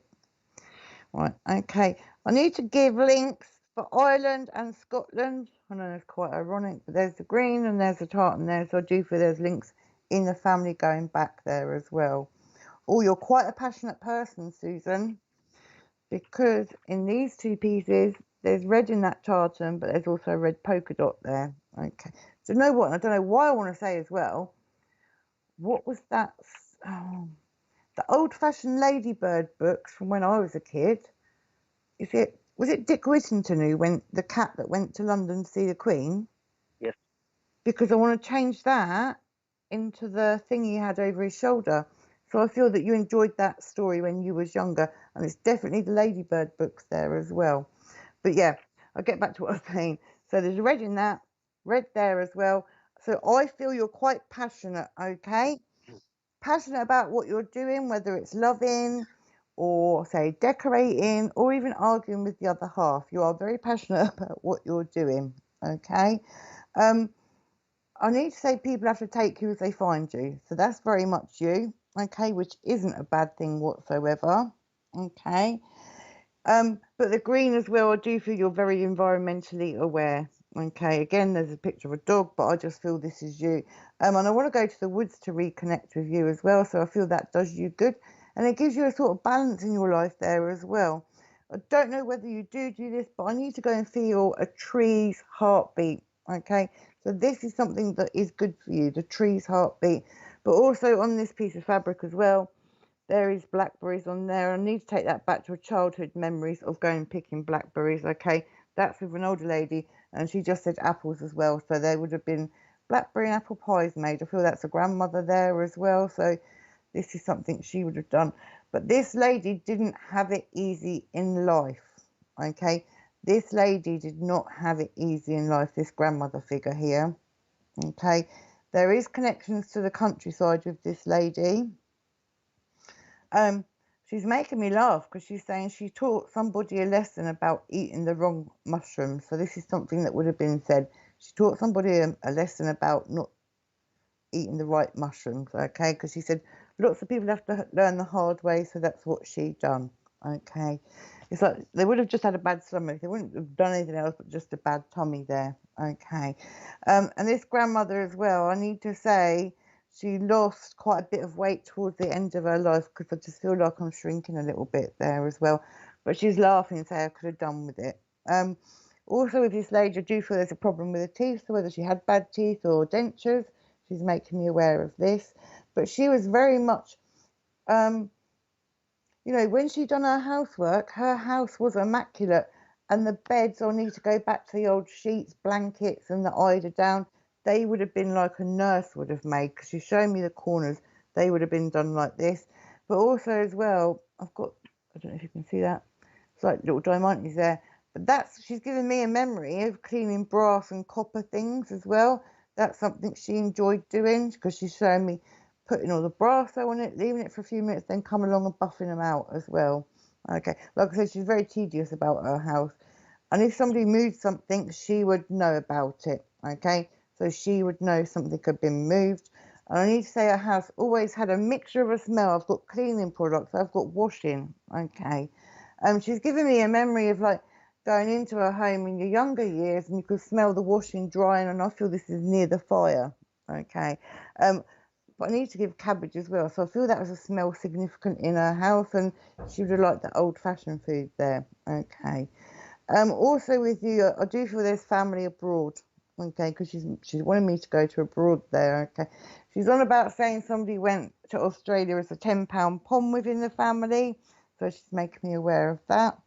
Right, okay. I need to give links for Ireland and Scotland. I know it's quite ironic, but there's the green and there's the tartan there, so I do feel there's links in the family going back there as well. Oh, you're quite a passionate person, Susan, because in these two pieces, there's red in that tartan, but there's also a red polka dot there. Okay. So you know what? I don't know why I want to say as well. What was that? Oh, the old-fashioned Ladybird books from when I was a kid. Was it Dick Whittington who went the cat that went to London to see the Queen? Yes. Because I want to change that into the thing he had over his shoulder. So I feel that you enjoyed that story when you was younger, and it's definitely the Ladybird books there as well. But yeah, I'll get back to what I was saying. So there's red in that, red there as well. So I feel you're quite passionate, okay? Passionate about what you're doing, whether it's loving or say decorating or even arguing with the other half. You are very passionate about what you're doing, okay? I need to say people have to take you as they find you. So that's very much you, okay, which isn't a bad thing whatsoever, okay? But the green as well, I do feel you're very environmentally aware. Okay, again, there's a picture of a dog, but I just feel this is you. And I want to go to the woods to reconnect with you as well. So I feel that does you good. And it gives you a sort of balance in your life there as well. I don't know whether you do this, but I need to go and feel a tree's heartbeat. Okay, so this is something that is good for you, the tree's heartbeat. But also on this piece of fabric as well, there is blackberries on there. I need to take that back to childhood memories of going picking blackberries. Okay, that's with an older lady, and she just said apples as well. So there would have been blackberry and apple pies made. I feel that's a grandmother there as well. So this is something she would have done. But this lady didn't have it easy in life. Okay, this lady did not have it easy in life. This grandmother figure here. Okay, there is connections to the countryside with this lady. She's making me laugh because she's saying she taught somebody a lesson about eating the wrong mushrooms. So this is something that would have been said. She taught somebody a lesson about not eating the right mushrooms, okay? Because she said lots of people have to learn the hard way, so that's what she done, okay? It's like they would have just had a bad stomach. They wouldn't have done anything else but just a bad tummy there, okay? And this grandmother as well, I need to say, she lost quite a bit of weight towards the end of her life because I just feel like I'm shrinking a little bit there as well. But she's laughing and saying I could have done with it. Also with this lady, I do feel there's a problem with her teeth, so whether she had bad teeth or dentures, she's making me aware of this. But she was very much, when she done her housework, her house was immaculate. And the beds, I need to go back to the old sheets, blankets, and the eider down. They would have been like a nurse would have made, because she's showing me the corners. They would have been done like this. But also as well, I don't know if you can see that. It's like little diamantes there. But she's given me a memory of cleaning brass and copper things as well. That's something she enjoyed doing because she's showing me putting all the brass on it, leaving it for a few minutes, then come along and buffing them out as well. Okay, like I said, she's very tedious about her house. And if somebody moved something, she would know about it. Okay, so she would know something had been moved. And I need to say her house always had a mixture of a smell. I've got cleaning products, I've got washing. Okay, she's given me a memory of like going into her home in your younger years and you could smell the washing drying, and I feel this is near the fire. Okay, but I need to give cabbage as well, so I feel that was a smell significant in her house, and she would have liked the old-fashioned food there. Okay. Also with you, I do feel there's family abroad. Okay, because she's wanted me to go to abroad there. Okay, she's on about saying somebody went to Australia as a £10 pom within the family, so she's making me aware of that.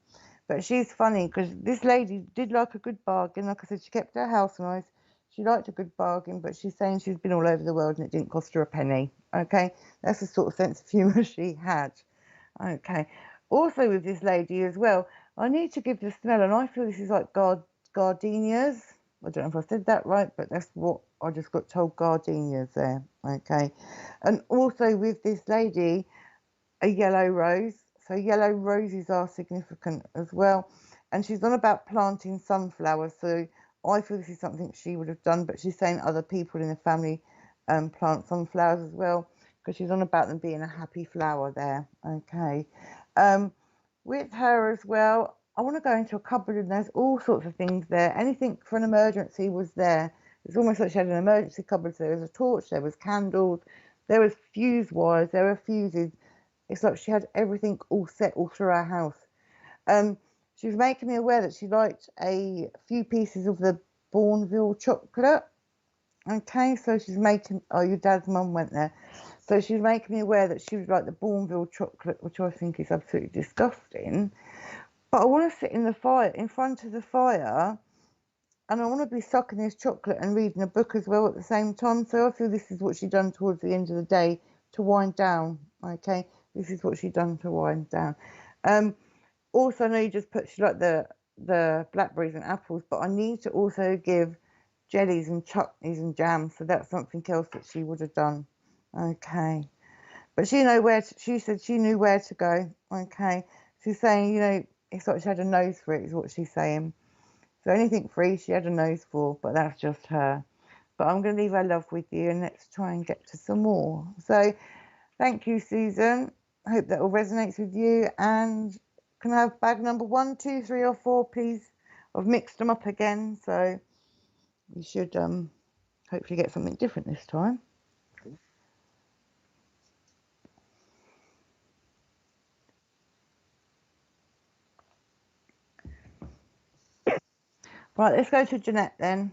But she's funny because this lady did like a good bargain. Like I said, she kept her house nice. She liked a good bargain, but she's saying she's been all over the world and it didn't cost her a penny. Okay, that's the sort of sense of humour she had. Okay, also with this lady as well, I need to give the smell, and I feel this is like gardenias. I don't know if I said that right, but that's what I just got told, gardenias there. Okay, and also with this lady, a yellow rose. So yellow roses are significant as well. And she's on about planting sunflowers. So I feel this is something she would have done, but she's saying other people in the family plant sunflowers as well. because she's on about them being a happy flower there. Okay. With her as well, I want to go into a cupboard and there's all sorts of things there. Anything for an emergency was there. It's almost like she had an emergency cupboard. So there was a torch, there was candles, there was fuse wires, there were fuses. It's like she had everything all set all through our house. She was making me aware that she liked a few pieces of the Bourneville chocolate. Okay, so she's making, oh, your dad's mum went there. So she's making me aware that she would like the Bourneville chocolate, which I think is absolutely disgusting. But I want to sit in the fire, in front of the fire, and I want to be sucking this chocolate and reading a book as well at the same time. So I feel this is what she'd done towards the end of the day to wind down. Okay, this is what she'd done to wind down. Also, I know you just put she liked the blackberries and apples, but I need to also give jellies and chutneys and jams. So that's something else that she would have done. Okay. But she know where she said she knew where to go. Okay. She's saying, you know, it's like she had a nose for it, is what she's saying. So anything free she had a nose for, but that's just her. But I'm going to leave her love with you and let's try and get to some more. So thank you, Susan. I hope that all resonates with you. And can I have bag number 1, 2, 3 or 4, please? I've mixed them up again, so we should hopefully get something different this time. Right, let's go to Jeanette then.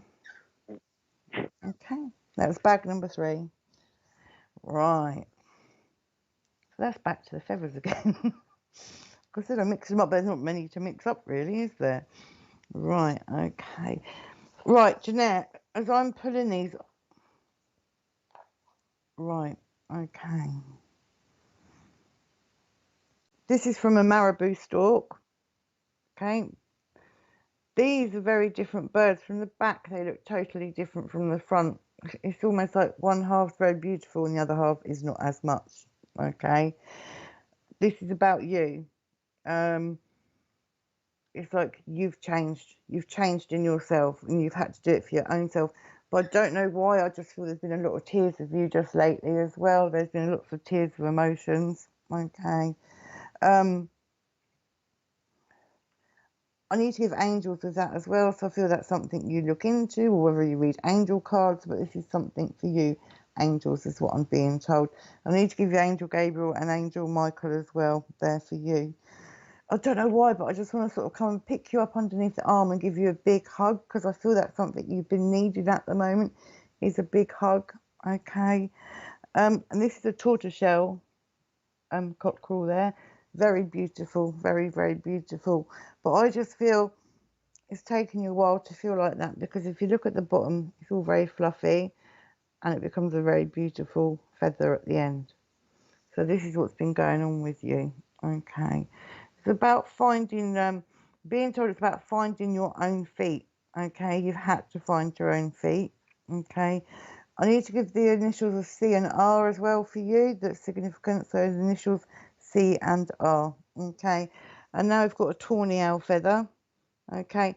Okay, that was bag number 3. Right, so that's back to the feathers again. Because I said I mix them up, there's not many to mix up really, is there? Right, okay. Right, Jeanette, as I'm pulling these, right, okay. This is from a marabou stalk, okay. These are very different birds. From the back, they look totally different from the front. It's almost like one half's very beautiful and the other half is not as much, okay. This is about you. It's like you've changed in yourself and you've had to do it for your own self. But I don't know why, I just feel there's been a lot of tears of you just lately as well. There's been lots of tears of emotions, okay. I need to give angels with that as well, so I feel that's something you look into, or whether you read angel cards, but this is something for you. Angels is what I'm being told. I need to give you Angel Gabriel and Angel Michael as well, there for you. I don't know why, but I just want to sort of come and pick you up underneath the arm and give you a big hug, because I feel that's something you've been needing at the moment, is a big hug, okay. And this is a tortoiseshell cockerel there. Very beautiful, very, very beautiful. But I just feel it's taken you a while to feel like that, because if you look at the bottom, it's all very fluffy and it becomes a very beautiful feather at the end. So this is what's been going on with you, okay. It's about finding, being told it's about finding your own feet, okay. You've had to find your own feet, okay. I need to give the initials of C and R as well for you. That's significant. So the initials C and R, okay. And now we've got a tawny owl feather, okay.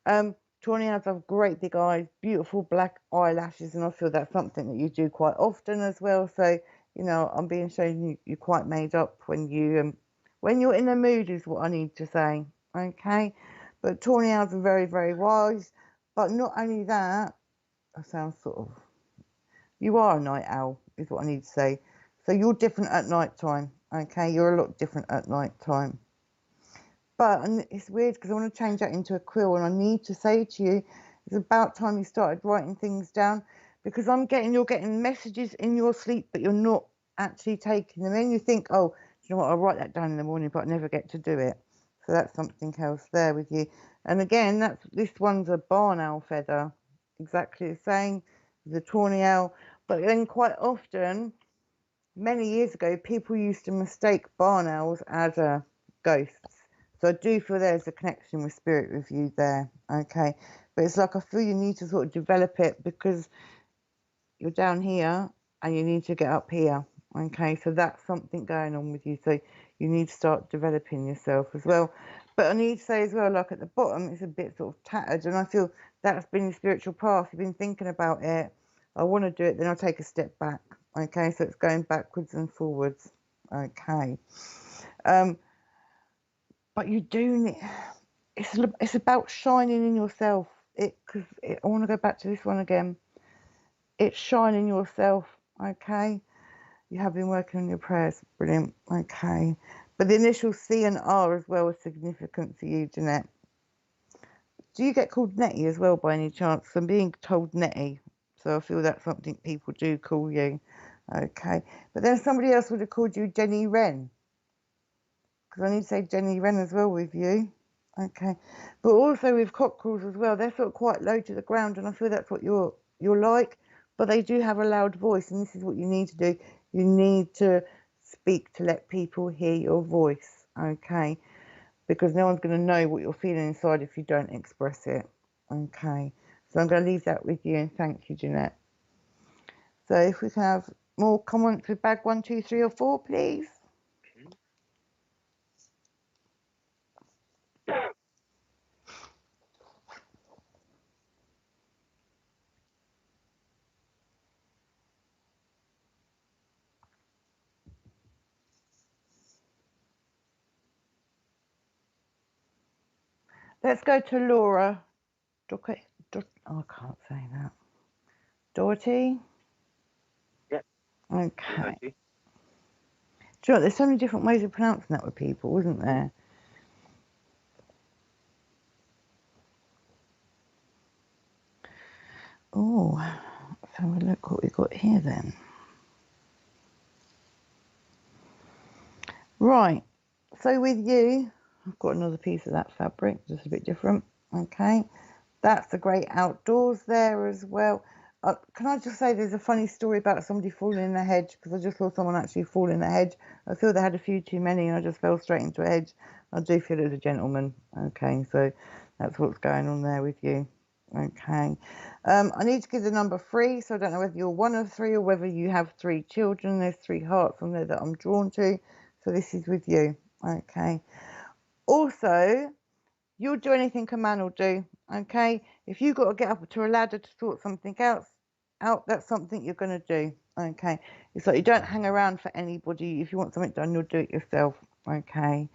Tawny owls have great big eyes, beautiful black eyelashes, and I feel that's something that you do quite often as well. So, you know, I'm being shown you're quite made up when you're in the mood, is what I need to say, okay. But tawny owls are very, very wise. But not only that, I sound sort of, you are a night owl, is what I need to say. So you're different at night time, okay? You're a lot different at night time. But, and it's weird because I want to change that into a quill, and I need to say to you, it's about time you started writing things down, because you're getting messages in your sleep, but you're not actually taking them in. You think, oh, you know what, I'll write that down in the morning, but I never get to do it. So that's something else there with you. And again, this one's a barn owl feather, exactly the same, the tawny owl. But then quite often, many years ago, people used to mistake barn owls as ghosts. So I do feel there's a connection with spirit with you there, okay? But it's like I feel you need to sort of develop it, because you're down here and you need to get up here, okay? So that's something going on with you. So you need to start developing yourself as well. But I need to say as well, like at the bottom, it's a bit sort of tattered, and I feel that's been your spiritual path. You've been thinking about it. I want to do it, then I'll take a step back. Okay, so it's going backwards and forwards. Okay. But you do need, it's about shining in yourself. Because I want to go back to this one again. It's shining yourself. Okay. You have been working on your prayers. Brilliant. Okay. But the initial C and R as well are significant for you, Jeanette. Do you get called Nettie as well by any chance? I'm being told Nettie. So I feel that's something people do call you. Okay. But then somebody else would have called you Jenny Wren. Because I need to say Jenny Wren as well with you. Okay. But also with cockerels as well, they're sort of quite low to the ground, and I feel that's what you're like. But they do have a loud voice, and this is what you need to do. You need to speak to let people hear your voice. Okay. Because no one's going to know what you're feeling inside if you don't express it. Okay. So I'm going to leave that with you, and thank you, Jeanette. So if we can have more comments with bag 1, 2, 3, or 4, please. Let's go to Laura. Oh, I can't say that. Dorothy? Yeah. Okay. Do you know what, there's so many different ways of pronouncing that with people, isn't there? Oh, so look what we've got here then. Right, so with you, I've got another piece of that fabric, just a bit different. Okay, that's the great outdoors there as well. Can I just say there's a funny story about somebody falling in a hedge, because I just saw someone actually fall in a hedge. I feel they had a few too many and I just fell straight into a hedge. I do feel it was a gentleman. Okay, so that's what's going on there with you. Okay, I need to give the number 3, so I don't know whether you're one of 3 or whether you have 3 children. There's 3 hearts on there that I'm drawn to, so this is with you. Okay, also you'll do anything a man will do. Okay, if you've got to get up to a ladder to sort something else out, that's something you're going to do. Okay, it's like you don't hang around for anybody. If you want something done, you'll do it yourself. Okay,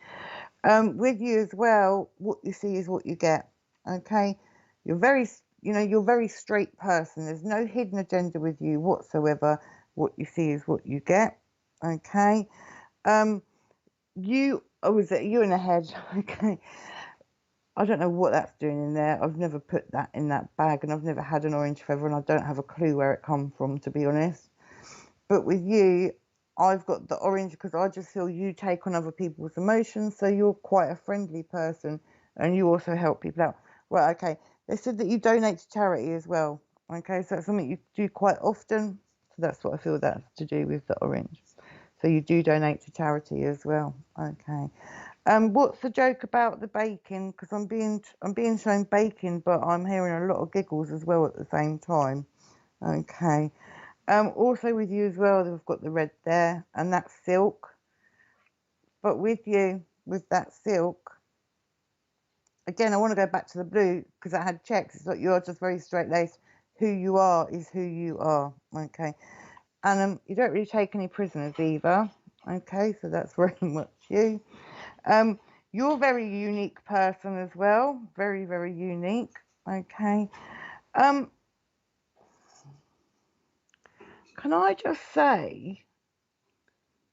with you as well, what you see is what you get. Okay, you're you're a very straight person. There's no hidden agenda with you whatsoever. What you see is what you get. Okay, you're in a hedge. Okay, I don't know what that's doing in there. I've never put that in that bag, and I've never had an orange feather, and I don't have a clue where it come from, to be honest. But with you, I've got the orange because I just feel you take on other people's emotions, so you're quite a friendly person, and you also help people out. Right, okay. They said that you donate to charity as well. Okay, so that's something you do quite often. So that's what I feel that's to do with the orange. So you do donate to charity as well. Okay. What's the joke about the baking? Because I'm being shown baking, but I'm hearing a lot of giggles as well at the same time. Okay. Also with you as well, we've got the red there, and that's silk. But with you, with that silk, again, I want to go back to the blue because I had checks. It's like you're just very straight laced. Who you are is who you are. Okay. And you don't really take any prisoners either. Okay, so that's very much you. You're a very unique person as well. Very, very unique. Okay. Can I just say,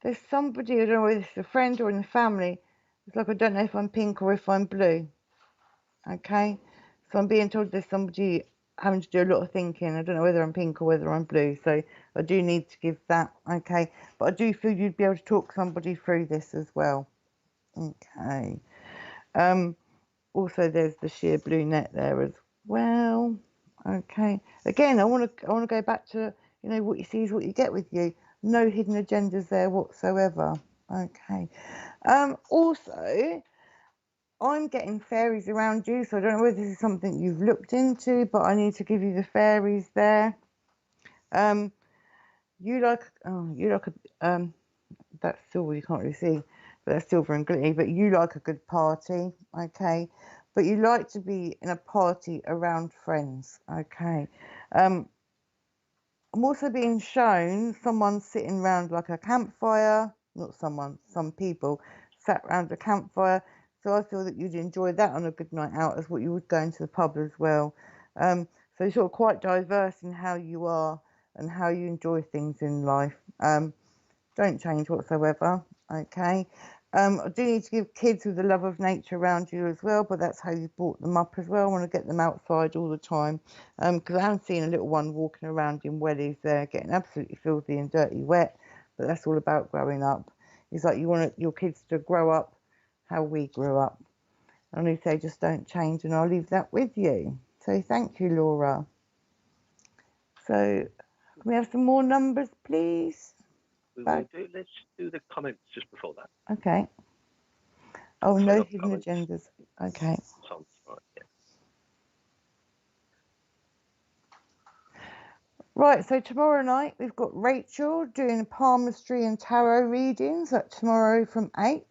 there's somebody, I don't know whether it's a friend or in the family, it's like I don't know if I'm pink or if I'm blue. Okay. So I'm being told there's somebody having to do a lot of thinking. I don't know whether I'm pink or whether I'm blue. So I do need to give that. Okay. But I do feel you'd be able to talk somebody through this as well. Okay. Also, there's the sheer blue net there as well. Okay. Again, I want to go back to, what you see is what you get with you. No hidden agendas there whatsoever. Okay. Also, I'm getting fairies around you, so I don't know whether this is something you've looked into, but I need to give you the fairies there. You like a that's silver, you can't really see, but that's silver and glittery, but you like a good party. Okay, but you like to be in a party around friends. Okay, I'm also being shown someone sitting around like a campfire, not someone, some people sat around a campfire. So I feel that you'd enjoy that on a good night out as what you would going to the pub as well. So you're sort of quite diverse in how you are and how you enjoy things in life. Don't change whatsoever, okay? I do need to give kids with the love of nature around you as well, but that's how you brought them up as well. I want to get them outside all the time, because I am seeing a little one walking around in wellies there, getting absolutely filthy and dirty wet, but that's all about growing up. It's like you want your kids to grow up how we grew up. I only say just don't change, and I'll leave that with you. So thank you, Laura. So can we have some more numbers, please? We will do. Let's do the comments just before that. Okay. Oh, no hidden comments. agendas. Okay. Sounds right, yeah. Right, so tomorrow night we've got Rachel doing palmistry and tarot readings. That's tomorrow from 8.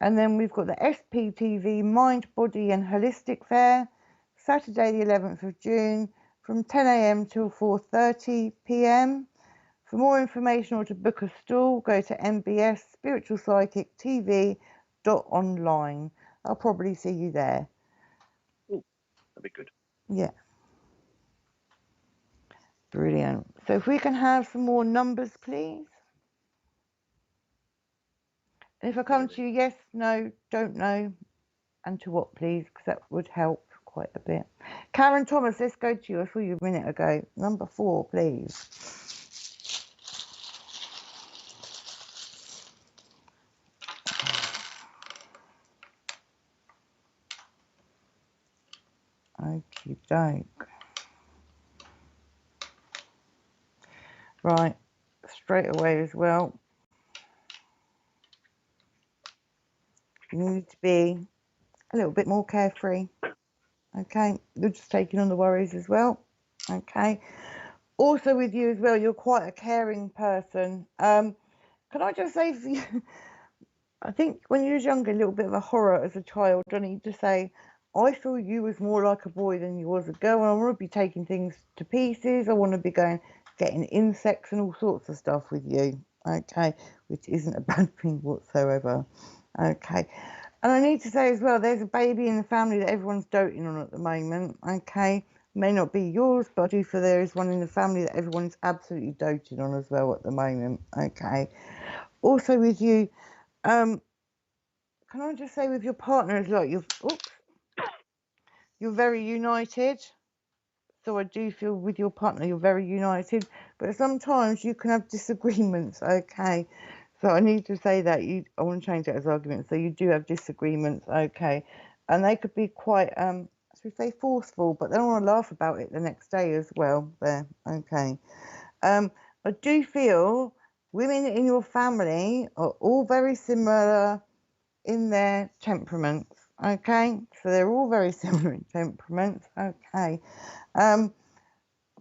And then we've got the SPTV Mind, Body and Holistic Fair, Saturday the 11th of June from 10 a.m. till 4:30 p.m. For more information or to book a stall, go to mbsspiritualpsychictv.online. I'll probably see you there. Ooh, that'd be good. Yeah. Brilliant. So if we can have some more numbers, please. And if I come to you, yes, no, don't know, and to what, please, because that would help quite a bit. Karen Thomas, let's go to you. I saw you a minute ago. Number 4, please. Okie doke. Right, straight away as well. You need to be a little bit more carefree. Okay, you're just taking on the worries as well. Okay. Also with you as well, you're quite a caring person. Can I just say for you, I think when you was younger, a little bit of a horror as a child. I need to say, I feel you was more like a boy than you was a girl. And I want to be taking things to pieces. I want to be getting insects and all sorts of stuff with you. Okay, which isn't a bad thing whatsoever. Okay, and I need to say as well, there's a baby in the family that everyone's doting on at the moment. Okay, may not be yours, but I do feel there is one in the family that everyone's absolutely doting on as well at the moment. Okay, also with you. Can I just say with your partner as well, you're very united. So I do feel with your partner you're very united, but sometimes you can have disagreements. Okay, so I need to say that I want to change that as arguments. So you do have disagreements. Okay, and they could be quite as we say forceful, but they don't want to laugh about it the next day as well. There. Okay. I do feel women in your family are all very similar in their temperaments. Okay, so they're all very similar in temperaments. Okay,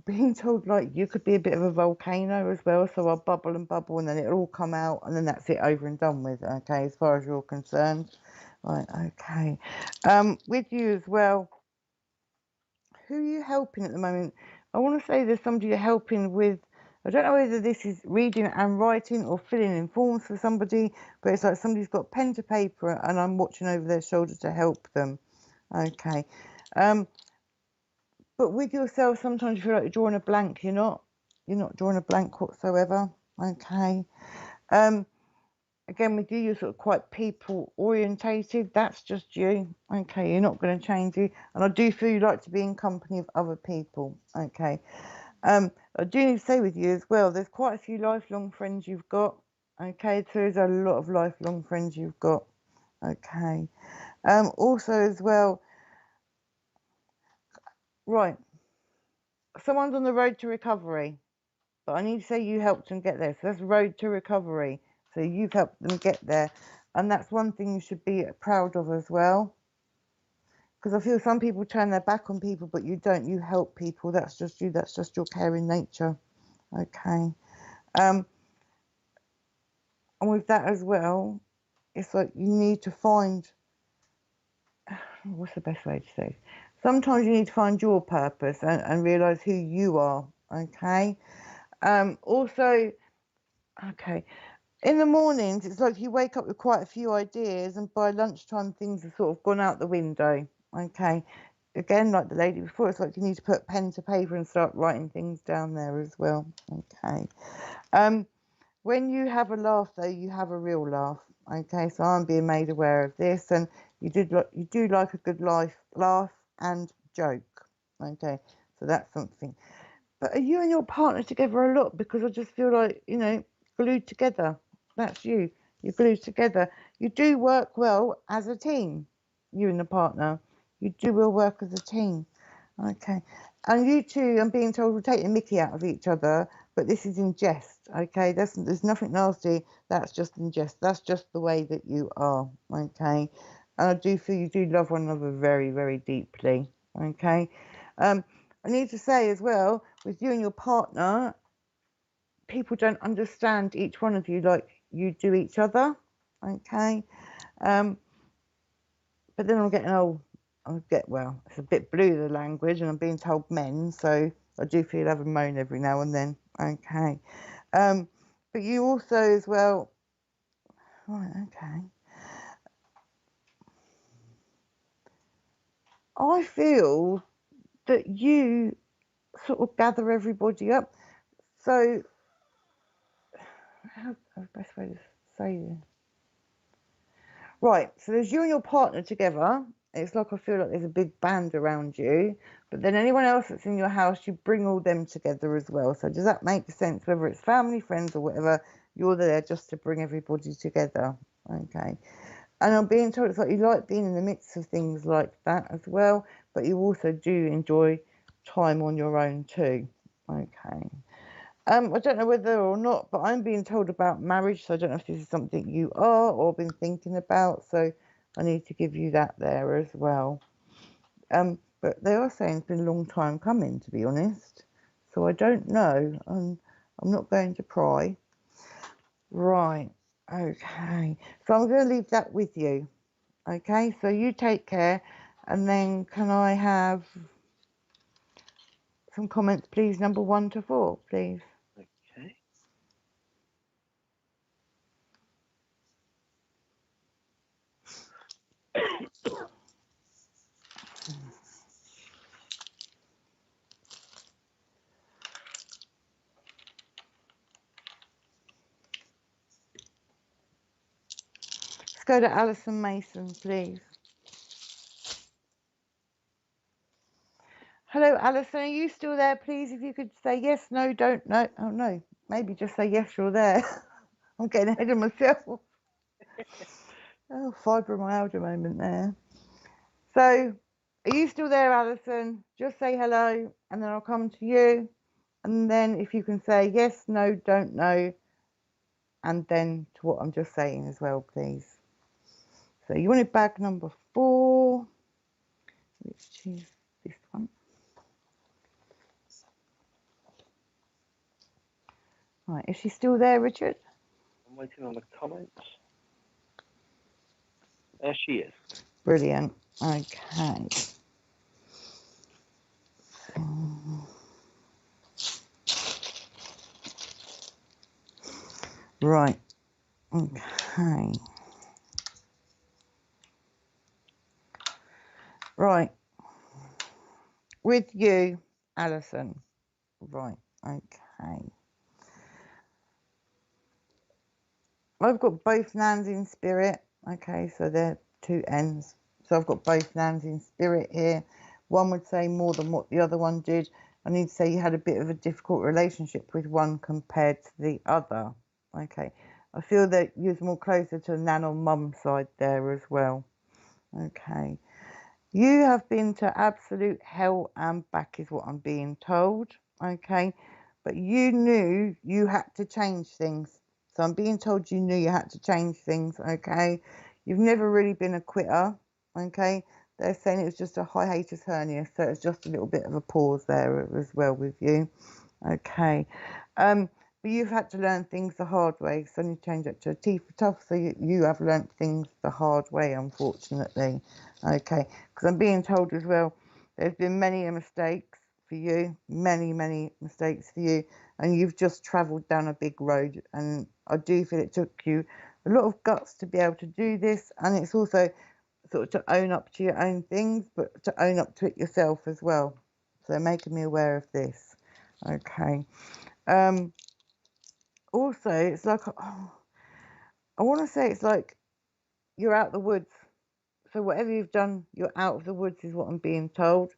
being told like you could be a bit of a volcano as well, so I'll bubble and bubble and then it'll all come out and then that's it, over and done with. Okay, as far as you're concerned. Right. Okay, with you as well, who are you helping at the moment? I want to say there's somebody you're helping with. I don't know whether this is reading and writing or filling in forms for somebody, but it's like somebody's got pen to paper and I'm watching over their shoulder to help them. Okay. But with yourself, sometimes you feel like you're drawing a blank. You're not drawing a blank whatsoever. Okay. Again, with you, you're sort of quite people orientated. That's just you. Okay, you're not going to change you. And I do feel you like to be in company of other people. Okay. I do need to say with you as well, there's quite a few lifelong friends you've got. Okay, so there's a lot of lifelong friends you've got. Okay. Also as well, right, someone's on the road to recovery, but I need to say you helped them get there. So that's road to recovery. So you've helped them get there. And that's one thing you should be proud of as well. Because I feel some people turn their back on people, but you don't. You help people. That's just you. That's just your caring nature. Okay. And with that as well, it's like you need to find, what's the best way to say? Sometimes you need to find your purpose and realise who you are, okay? Also, okay, in the mornings, it's like you wake up with quite a few ideas, and by lunchtime, things have sort of gone out the window, okay? Again, like the lady before, it's like you need to put pen to paper and start writing things down there as well, okay? When you have a laugh, though, you have a real laugh, okay? So I'm being made aware of this, and you do like a good laugh and joke, okay? So that's something. But are you and your partner together a lot? Because I just feel like, you know, glued together. That's you. You're glued together. You do work well as a team, you and the partner. You do well work as a team. Okay. And you two, I'm being told, will take the mickey out of each other, but this is in jest. Okay. There's nothing nasty. That's just in jest. That's just the way that you are. Okay. And I do feel you do love one another very, very deeply. Okay. I need to say as well, with you and your partner, people don't understand each one of you like you do each other. Okay. But then I'm getting old. Well, it's a bit blue, the language, and I'm being told men, so I do feel I have a moan every now and then. Okay. But you also as well, right, okay. I feel that you sort of gather everybody up. So, how's the best way to say this? Right, so there's you and your partner together. It's like I feel like there's a big band around you, but then anyone else that's in your house, you bring all them together as well. So does that make sense? Whether it's family, friends, or whatever, you're there just to bring everybody together. Okay. And I'm being told it's like you like being in the midst of things like that as well, but you also do enjoy time on your own too. Okay. I don't know whether or not, but I'm being told about marriage, so I don't know if this is something you are or been thinking about, so I need to give you that there as well. But they are saying it's been a long time coming, to be honest, so I don't know. I'm not going to pry. Right, okay. So I'm going to leave that with you. Okay, so you take care, and then can I have some comments, please, number 1 to 4, please? Okay. Let's go to Alison Mason, please. Hello, Alison. Are you still there, please? If you could say yes, no, don't know. Oh, no. Maybe just say yes, you're there. I'm getting ahead of myself. Oh, fibromyalgia moment there. So, are you still there, Alison? Just say hello, and then I'll come to you. And then if you can say yes, no, don't know, and then to what I'm just saying as well, please. So you wanted bag number 4, which is this one. Right, is she still there, Richard? I'm waiting on the comments. There she is. Brilliant. Okay. Right. Okay. Right. With you, Alison. Right. Okay. I've got both Nans in spirit. Okay, so they're 2 N's. So I've got both Nans in spirit here. One would say more than what the other one did. I need to say you had a bit of a difficult relationship with one compared to the other. Okay. I feel that you're more closer to Nan or Mum side there as well. Okay. You have been to absolute hell and back is what I'm being told. Okay. But you knew you had to change things. So I'm being told you knew you had to change things. Okay. You've never really been a quitter. Okay. They're saying it was just a hiatus hernia. So it's just a little bit of a pause there as well with you. Okay. But you've had to learn things the hard way. So you change that to a T for tough. So you have learnt things the hard way, unfortunately. Okay. Because I'm being told as well, There's been many mistakes for you, many mistakes for you, and you've just travelled down a big road. And I do feel it took you a lot of guts to be able to do this, and it's also sort of to own up to your own things, but to own up to it yourself as well. So making me aware of this. Okay. Also, it's like, oh, I want to say it's like you're out the woods. So whatever you've done, you're out of the woods is what I'm being told.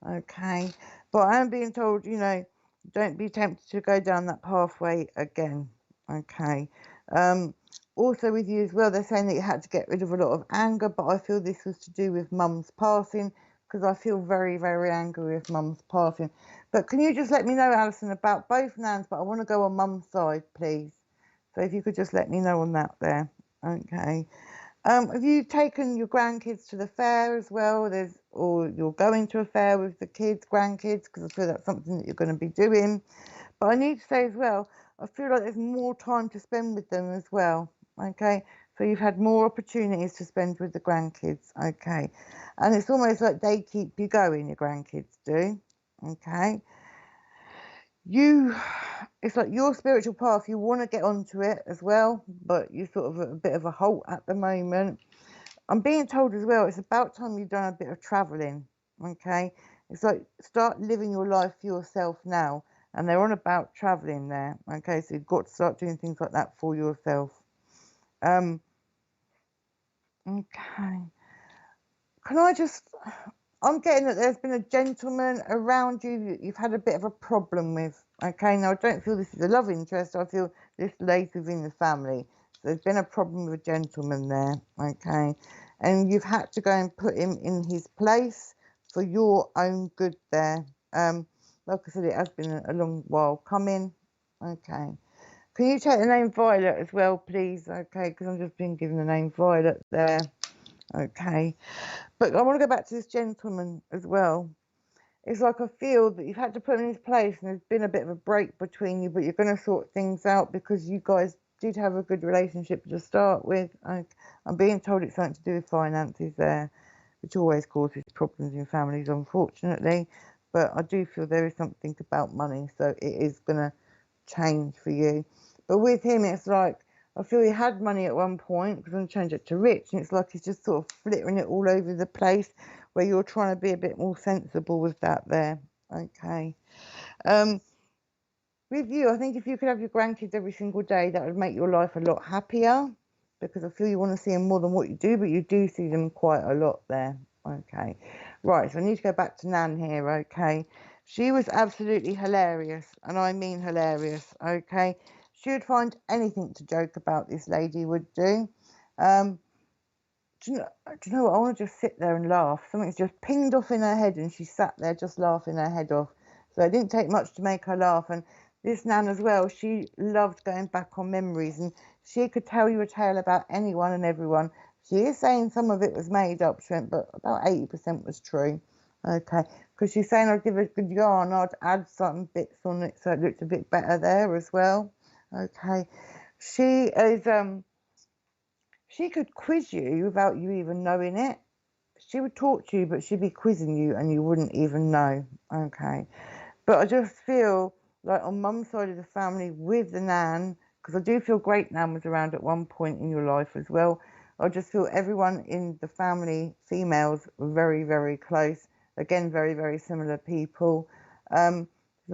Okay. But I am being told, you know, don't be tempted to go down that pathway again. Okay. Also with you as well, they're saying that you had to get rid of a lot of anger, but I feel this was to do with mum's passing, because I feel very angry with mum's passing. But can you just let me know, Alison, about both Nans, but I want to go on mum's side, please. So if you could just let me know on that there. Okay. Have you taken your grandkids to the fair as well? Or you're going to a fair with the kids, grandkids, because I feel that's something that you're going to be doing. But I need to say as well, I feel like there's more time to spend with them as well. Okay, so you've had more opportunities to spend with the grandkids. Okay, and it's almost like they keep you going. Your grandkids do. Okay, it's like your spiritual path. You want to get onto it as well, but you're sort of at a bit of a halt at the moment. I'm being told as well, it's about time you've done a bit of traveling. Okay, it's like start living your life for yourself now, and they're on about traveling there. Okay, so you've got to start doing things like that for yourself. Okay, can I just, I'm getting that there's been a gentleman around you that you've had a bit of a problem with. Okay, now I don't feel this is a love interest, I feel this lays within the family. So there's been a problem with a gentleman there. Okay, and you've had to go and put him in his place for your own good there. Like I said, it has been a long while coming. Okay, can you take the name Violet as well, please? Okay, because I'm just being given the name Violet there. Okay, but I want to go back to this gentleman as well. It's like I feel that you've had to put him in his place and there's been a bit of a break between you, but you're going to sort things out because you guys did have a good relationship to start with. I'm being told it's something to do with finances there, which always causes problems in families, unfortunately. But I do feel there is something about money, so it is going to change for you. But with him, it's like, I feel he had money at one point because I'm changed it to rich, and it's like he's just sort of flittering it all over the place, where you're trying to be a bit more sensible with that there. Okay. With you, I think if you could have your grandkids every single day, that would make your life a lot happier, because I feel you want to see them more than what you do, but you do see them quite a lot there. Okay. Right, so I need to go back to Nan here, okay? She was absolutely hilarious, and I mean hilarious, okay? She would find anything to joke about, this lady would do. Do you know what? I want to just sit there and laugh. Something's just pinged off in her head, and she sat there just laughing her head off. So it didn't take much to make her laugh. And this Nan as well, she loved going back on memories, and she could tell you a tale about anyone and everyone. She is saying some of it was made up, she went, but about 80% was true. Okay, because she's saying I'd give a good yarn, I'd add some bits on it so it looked a bit better there as well. Okay, she is she could quiz you without you even knowing it. She would talk to you, but she'd be quizzing you and you wouldn't even know. Okay. But I just feel like on mum's side of the family with the Nan, because I do feel Great Nan was around at one point in your life as well. I just feel everyone in the family, females, were very close. Again, very similar people. I'm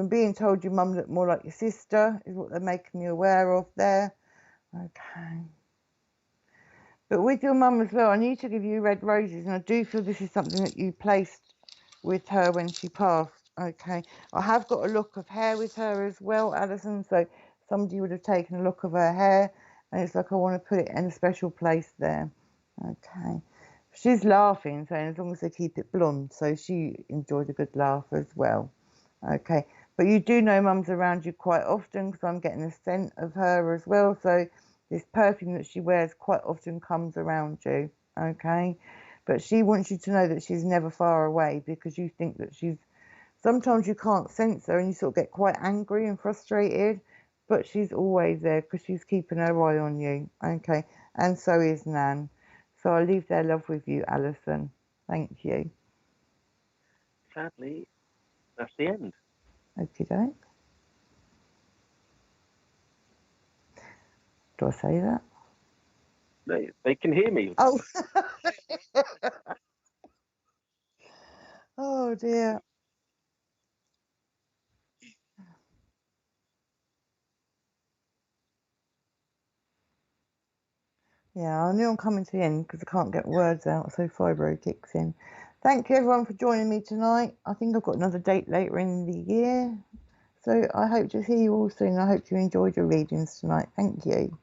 being told your mum looked more like your sister, is what they're making me aware of there. Okay. But with your mum as well, I need to give you red roses, and I do feel this is something that you placed with her when she passed. Okay, I have got a look of hair with her as well, Alison, so somebody would have taken a look of her hair, and it's like I want to put it in a special place there. Okay, she's laughing, saying as long as they keep it blonde, so she enjoyed a good laugh as well. Okay, but you do know mum's around you quite often, because I'm getting a scent of her as well, so this perfume that she wears quite often comes around you. Okay, but she wants you to know that she's never far away, because you think that she's, sometimes you can't sense her and you sort of get quite angry and frustrated, but she's always there because she's keeping her eye on you. Okay, and so is Nan. So I leave their love with you, Alison. Thank you. sadly, that's the end. Okay, doke. Do I say that? They can hear me. Oh. Oh dear. Yeah, I knew I'm coming to the end because I can't get words out, so fibro kicks in. Thank you everyone for joining me tonight. I think I've got another date later in the year. So I hope to see you all soon. I hope you enjoyed your readings tonight. Thank you.